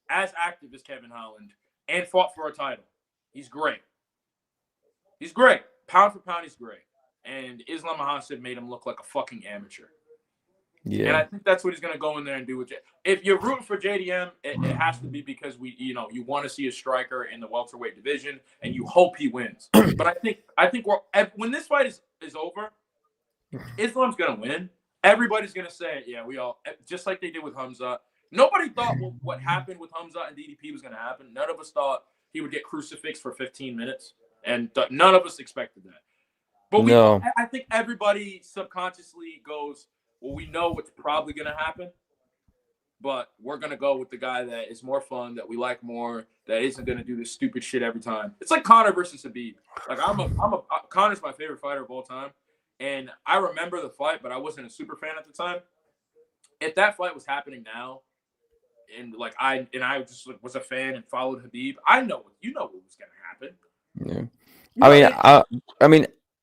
as active as Kevin Holland, and fought for a title. He's great. He's great. Pound for pound, he's great. And Islam Makhachev made him look like a fucking amateur. Yeah. And I think that's what he's going to go in there and do with it. If you're rooting for JDM, it has to be because you want to see a striker in the welterweight division, and you hope he wins. But I think when this fight is over, Islam's going to win. Everybody's going to say, yeah, we all, just like they did with Hamza. Nobody thought what happened with Hamza and DDP was going to happen. None of us thought he would get crucifixed for 15 minutes, and none of us expected that. But I think everybody subconsciously goes, well, we know what's probably going to happen, but we're going to go with the guy that is more fun, that we like more, that isn't going to do this stupid shit every time. It's like Conor versus Khabib. Like, Conor's my favorite fighter of all time, and I remember the fight, but I wasn't a super fan at the time. If that fight was happening now, and I just was a fan and followed Khabib, I know what was going to happen. Yeah,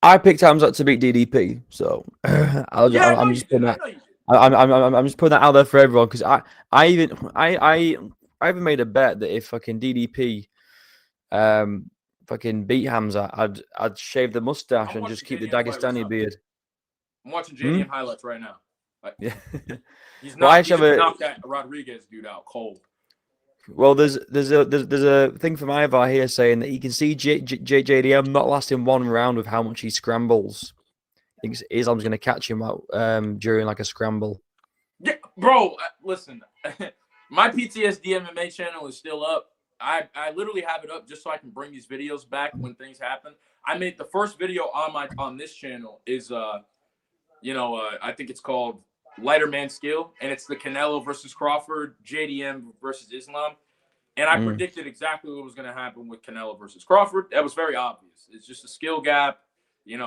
I picked Hamza to beat DDP, so I'm just putting that out there for everyone, because I even made a bet that if fucking DDP fucking beat Hamza, I'd shave the mustache and just keep the Dagestani beard. I'm watching JDM highlights right now. Yeah, he's knocked that Rodriguez dude out cold. Well, there's a thing from Ivar here saying that you can see JDM not lasting one round with how much he scrambles. I think Islam's going to catch him out during like a scramble. Yeah, bro, listen, my PTSD MMA channel is still up. I literally have it up just so I can bring these videos back when things happen. I made the first video on this channel is I think it's called Lighter Man Skill, and it's the Canelo versus Crawford, JDM versus Islam. And I predicted exactly what was going to happen with Canelo versus Crawford. That was very obvious. It's just a skill gap. If you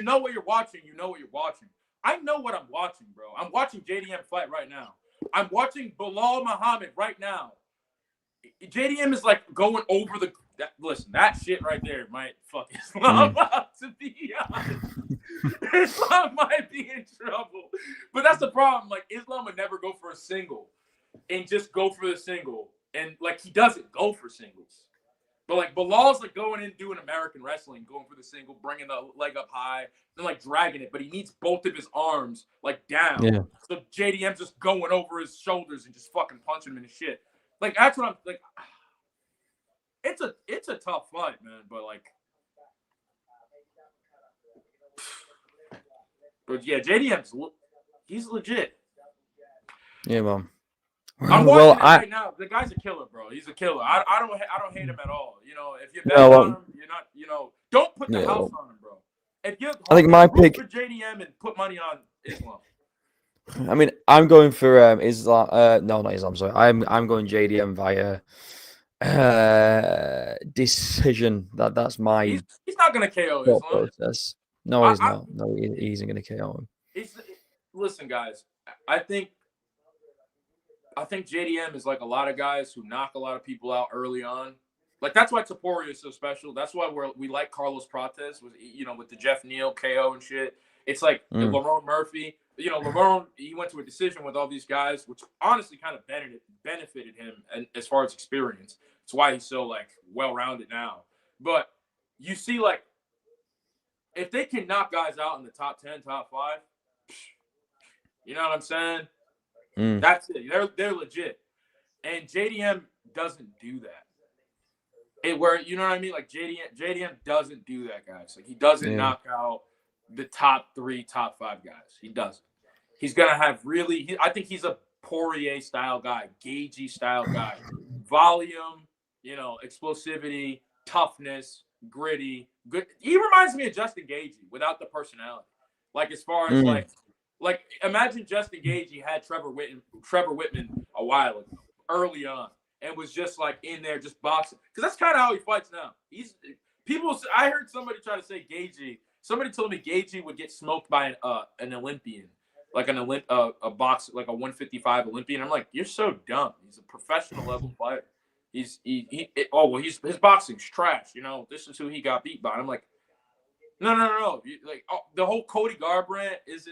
know what you're watching, you know what you're watching. I know what I'm watching, bro. I'm watching JDM fight right now. I'm watching Bilal Muhammad right now. JDM is like going over listen, that shit right there might fuck Islam up, to be honest. Islam might be in trouble. But that's the problem. Like, Islam would never go for a single and just go for the single. And, like, he doesn't go for singles. But, like, Bilal's, like, going in doing American wrestling, going for the single, bringing the leg up high, then, like, dragging it. But he needs both of his arms, like, down. Yeah. So JDM's just going over his shoulders and just fucking punching him in the shit. Like, that's what I'm, like, it's a tough fight, man. But, like, But yeah, JDM's he's legit. Yeah, man. I'm Well, watching it right now. The guy's a killer, bro. He's a killer. I don't hate him at all. You know, if you're betting on him, you're not. You know, don't put the house on him, bro. If you, I think my pick for JDM and put money on Islam. I mean, I'm going for Islam. No, not Islam. Sorry, I'm going JDM via decision. That's my. He's not gonna KO Islam. Process. No, he's not. No, he isn't gonna KO him. Listen, guys. I think JDM is like a lot of guys who knock a lot of people out early on. Like that's why Topuria is so special. That's why we like Carlos Prates with with the Jeff Neal KO and shit. It's like the Lerone Murphy. Lerone, he went to a decision with all these guys, which honestly kind of benefited him and as far as experience. That's why he's so like well-rounded now. But you see, like, if they can knock guys out in the top 10, top 5, you know what I'm saying? That's it. They're legit. And JDM doesn't do that. You know what I mean? Like JDM doesn't do that, guys. Like he doesn't knock out the top 3, top 5 guys. He doesn't. He's gonna have I think he's a Poirier style guy, Gagey style guy. Volume, explosivity, toughness, gritty, good. He reminds me of Justin Gagey without the personality. Like as far as like imagine Justin Gagey had Trevor Whitman a while ago, early on, and was just like in there just boxing. Because that's kind of how he fights now. I heard somebody try to say Gagey. Somebody told me Gagey would get smoked by an Olympian, like a boxer, like a 155 Olympian. I'm like, you're so dumb. He's a professional level fighter. His boxing's trash. This is who he got beat by. And I'm like, no. The whole Cody Garbrandt's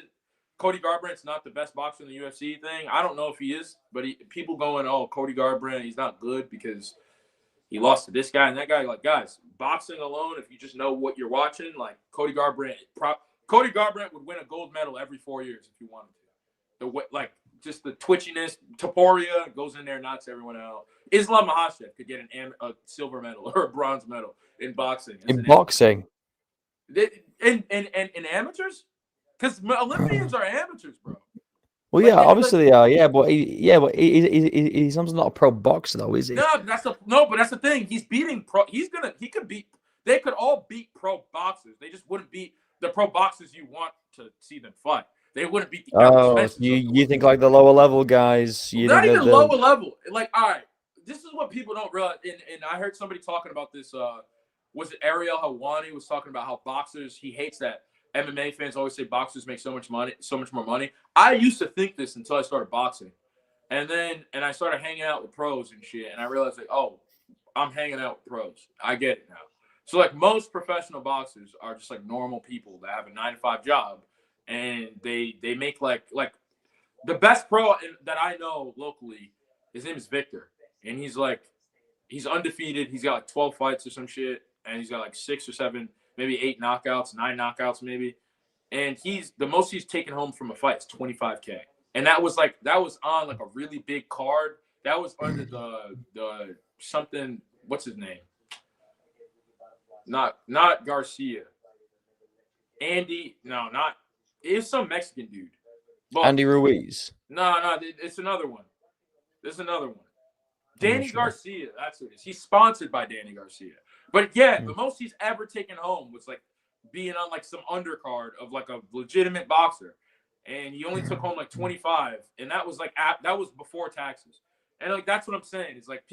not the best boxer in the UFC thing. I don't know if he is, but people going, Cody Garbrandt, he's not good because he lost to this guy and that guy. Like, guys, boxing alone, if you just know what you're watching, like Cody Garbrandt would win a gold medal every 4 years if he wanted to. Just the twitchiness. Topuria goes in there, knocks everyone out. Islam Makhachev could get a silver medal or a bronze medal in boxing. In boxing? In amateurs? Because Olympians are amateurs, bro. Well, yeah, obviously they are. Yeah, but he's not a pro boxer, though, is he? No, but that's the thing. He's beating pro. They could all beat pro boxers. They just wouldn't beat the pro boxers you want to see them fight. They wouldn't beat the. You think like the lower level guys? Not even lower level. Like, all right, this is what people don't realize. And I heard somebody talking about this. Was it Ariel Helwani was talking about how boxers? He hates that MMA fans always say boxers make so much more money. I used to think this until I started boxing, and I started hanging out with pros and shit, and I realized like, I'm hanging out with pros. I get it now. So like most professional boxers are just like normal people that have a 9-to-5 job, and they make like the best pro that I know locally. His name is Victor, and he's undefeated. He's got like 12 fights or some shit, and he's got like 6 or 7. Maybe 8 knockouts, 9 knockouts, maybe. And the most he's taken home from a fight is $25K. And that was on like a really big card. That was under the something. What's his name? Not Garcia. Andy. No, not. It's some Mexican dude. But, Andy Ruiz. No, it's another one. There's another one. Danny Garcia. That's what it is. He's sponsored by Danny Garcia. But yeah, the most he's ever taken home was like being on like some undercard of like a legitimate boxer, and he only took home like 25, and that was before taxes. And like that's what I'm saying. It's like,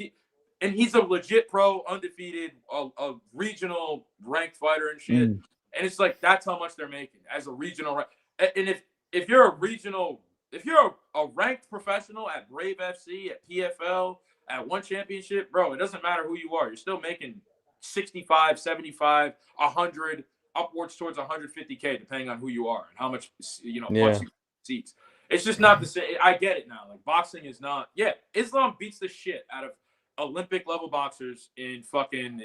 and he's a legit pro, undefeated, a regional ranked fighter and shit. And it's like that's how much they're making as a regional. And if you're a ranked professional at Brave FC, at PFL, at One Championship, bro, it doesn't matter who you are. You're still making 65, 75, 100, upwards towards 150K, depending on who you are and how much, seats. It's just not the same. I get it now. Like, boxing is not. Yeah, Islam beats the shit out of Olympic level boxers in fucking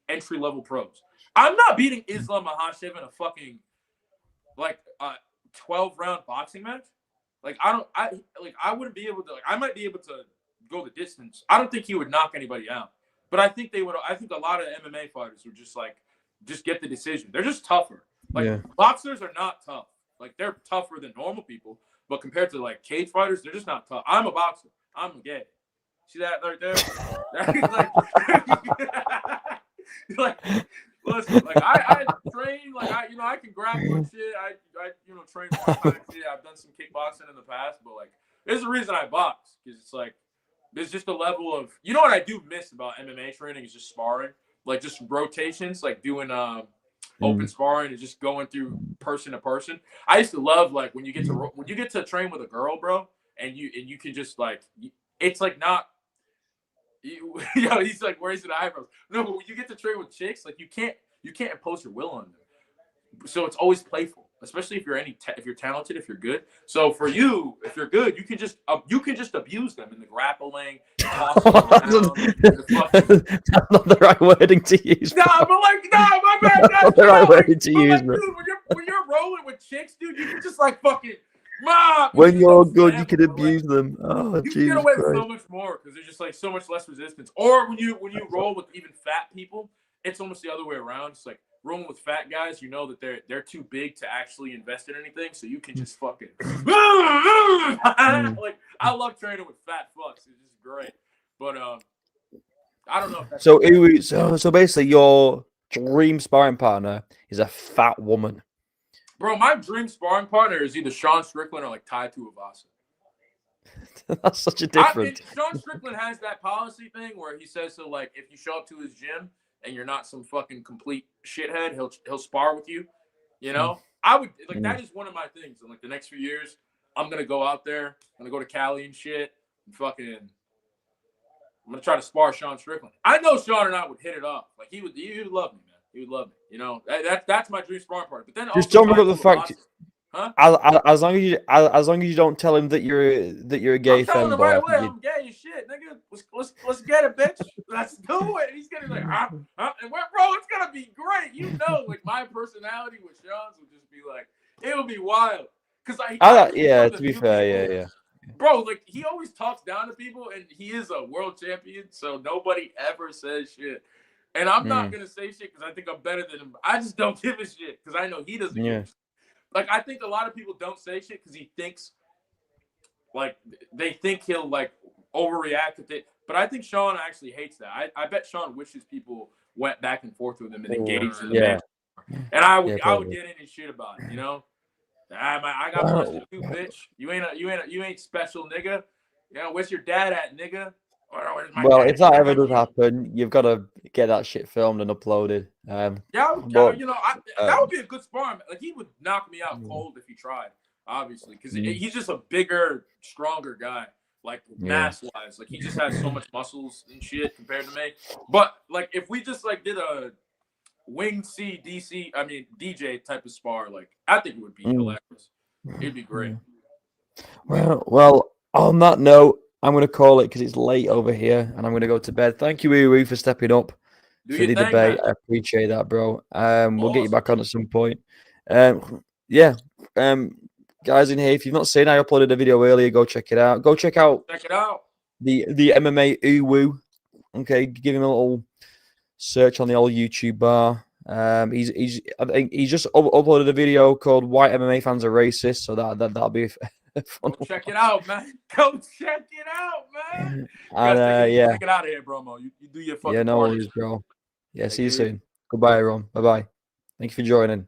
entry level pros. I'm not beating Islam Makhachev in a fucking 12-round boxing match. Like, I wouldn't be able to. Like, I might be able to go the distance. I don't think he would knock anybody out. But I think they would. I think a lot of MMA fighters would just get the decision. They're just tougher. Boxers are not tough. Like they're tougher than normal people, but compared to like cage fighters, they're just not tough. I'm a boxer. I'm gay. See that right there? Like, listen, like I train, like I can grapple and shit. I train Muay Thai and shit. I've done some kickboxing in the past, but like there's a reason I box, because it's like there's just a level of, you know what I do miss about MMA training is just sparring, like just rotations, like doing open sparring and just going through person to person. I used to love like when you get to train with a girl, bro, and you can just like, it's like not. He's like, where's the eyebrows? No, but when you get to train with chicks, like you can't impose your will on them. So it's always playful, especially if you're if you're talented, if you're good. So for you, if you're good, you can just abuse them in the grappling, toss them around, That's not the right wording to use. Nah, but like, my bad. That's not the right wording to use, bro. Dude, when you're rolling with chicks, dude, you can just like fucking. Mom, when you're good, you can abuse them. Oh, you Jesus get away Christ. with so much more because there's just like so much less resistance. Or when you roll with even fat people, it's almost the other way around. It's like rolling with fat guys, you know that they're too big to actually invest in anything, so you can just fucking like I love training with fat fucks. It's just great. But I don't know if that's so basically your dream sparring partner is a fat woman. Bro, my dream sparring partner is either Sean Strickland or like Tai Tuivasa. That's such a difference. Sean Strickland has that policy thing where he says, so like if you show up to his gym and you're not some fucking complete shithead, he'll spar with you. You know? I would like that is one of my things. In like the next few years, I'm gonna go out there, I'm gonna go to Cali and shit, and fucking I'm gonna try to spar Sean Strickland. I know Sean and I would hit it off. Like he would love me, man. He would love me. You know, that's my dream sparring partner. But then just don't bring up the fact. Huh? As long as you don't tell him that you're a gay I'm telling him femboy. right away, I'm gay as shit, nigga. Let's get it, bitch. Let's do it. He's gonna be like, and bro, it's gonna be great. You know, like my personality with Sean's would just be like, it would be wild. Cause to be fair, yeah. Bro, like he always talks down to people, and he is a world champion, so nobody ever says shit. And I'm not gonna say shit because I think I'm better than him. I just don't give a shit because I know he doesn't give a shit. Like I think a lot of people don't say shit because he thinks, like they think he'll like overreact with it. But I think Sean actually hates that. I bet Sean wishes people went back and forth with him and engaged in the match. And I would get in and shit about it, you know. I got questions too, bitch. You ain't special, nigga. You know, where's your dad at, nigga? Well, if that ever does happen, you've got to get that shit filmed and uploaded. That would be a good sparring. Like he would knock me out cold if he tried, obviously, because he's just a bigger, stronger guy, like mass wise. Like he just has so much muscles and shit compared to me. But like if we just like did a wing DJ type of spar, like I think it would be hilarious. It'd be great. Well, on that note, I'm going to call it because it's late over here and I'm going to go to bed. Thank you, Uwe, for stepping up for the debate. Man. I appreciate that, bro. We'll get you back on at some point. Guys in here, if you've not seen, I uploaded a video earlier. Go check it out. Go check out the MMA Uwu. Okay, give him a little search on the old YouTube bar. I think he's just uploaded a video called "White MMA Fans Are Racist," so that'll be. Go check it out, man. Go check it out, man. And take it out of here, bro. You do your fucking no worries, bro. Yeah, see you soon. Goodbye, everyone. Bye-bye. Thank you for joining.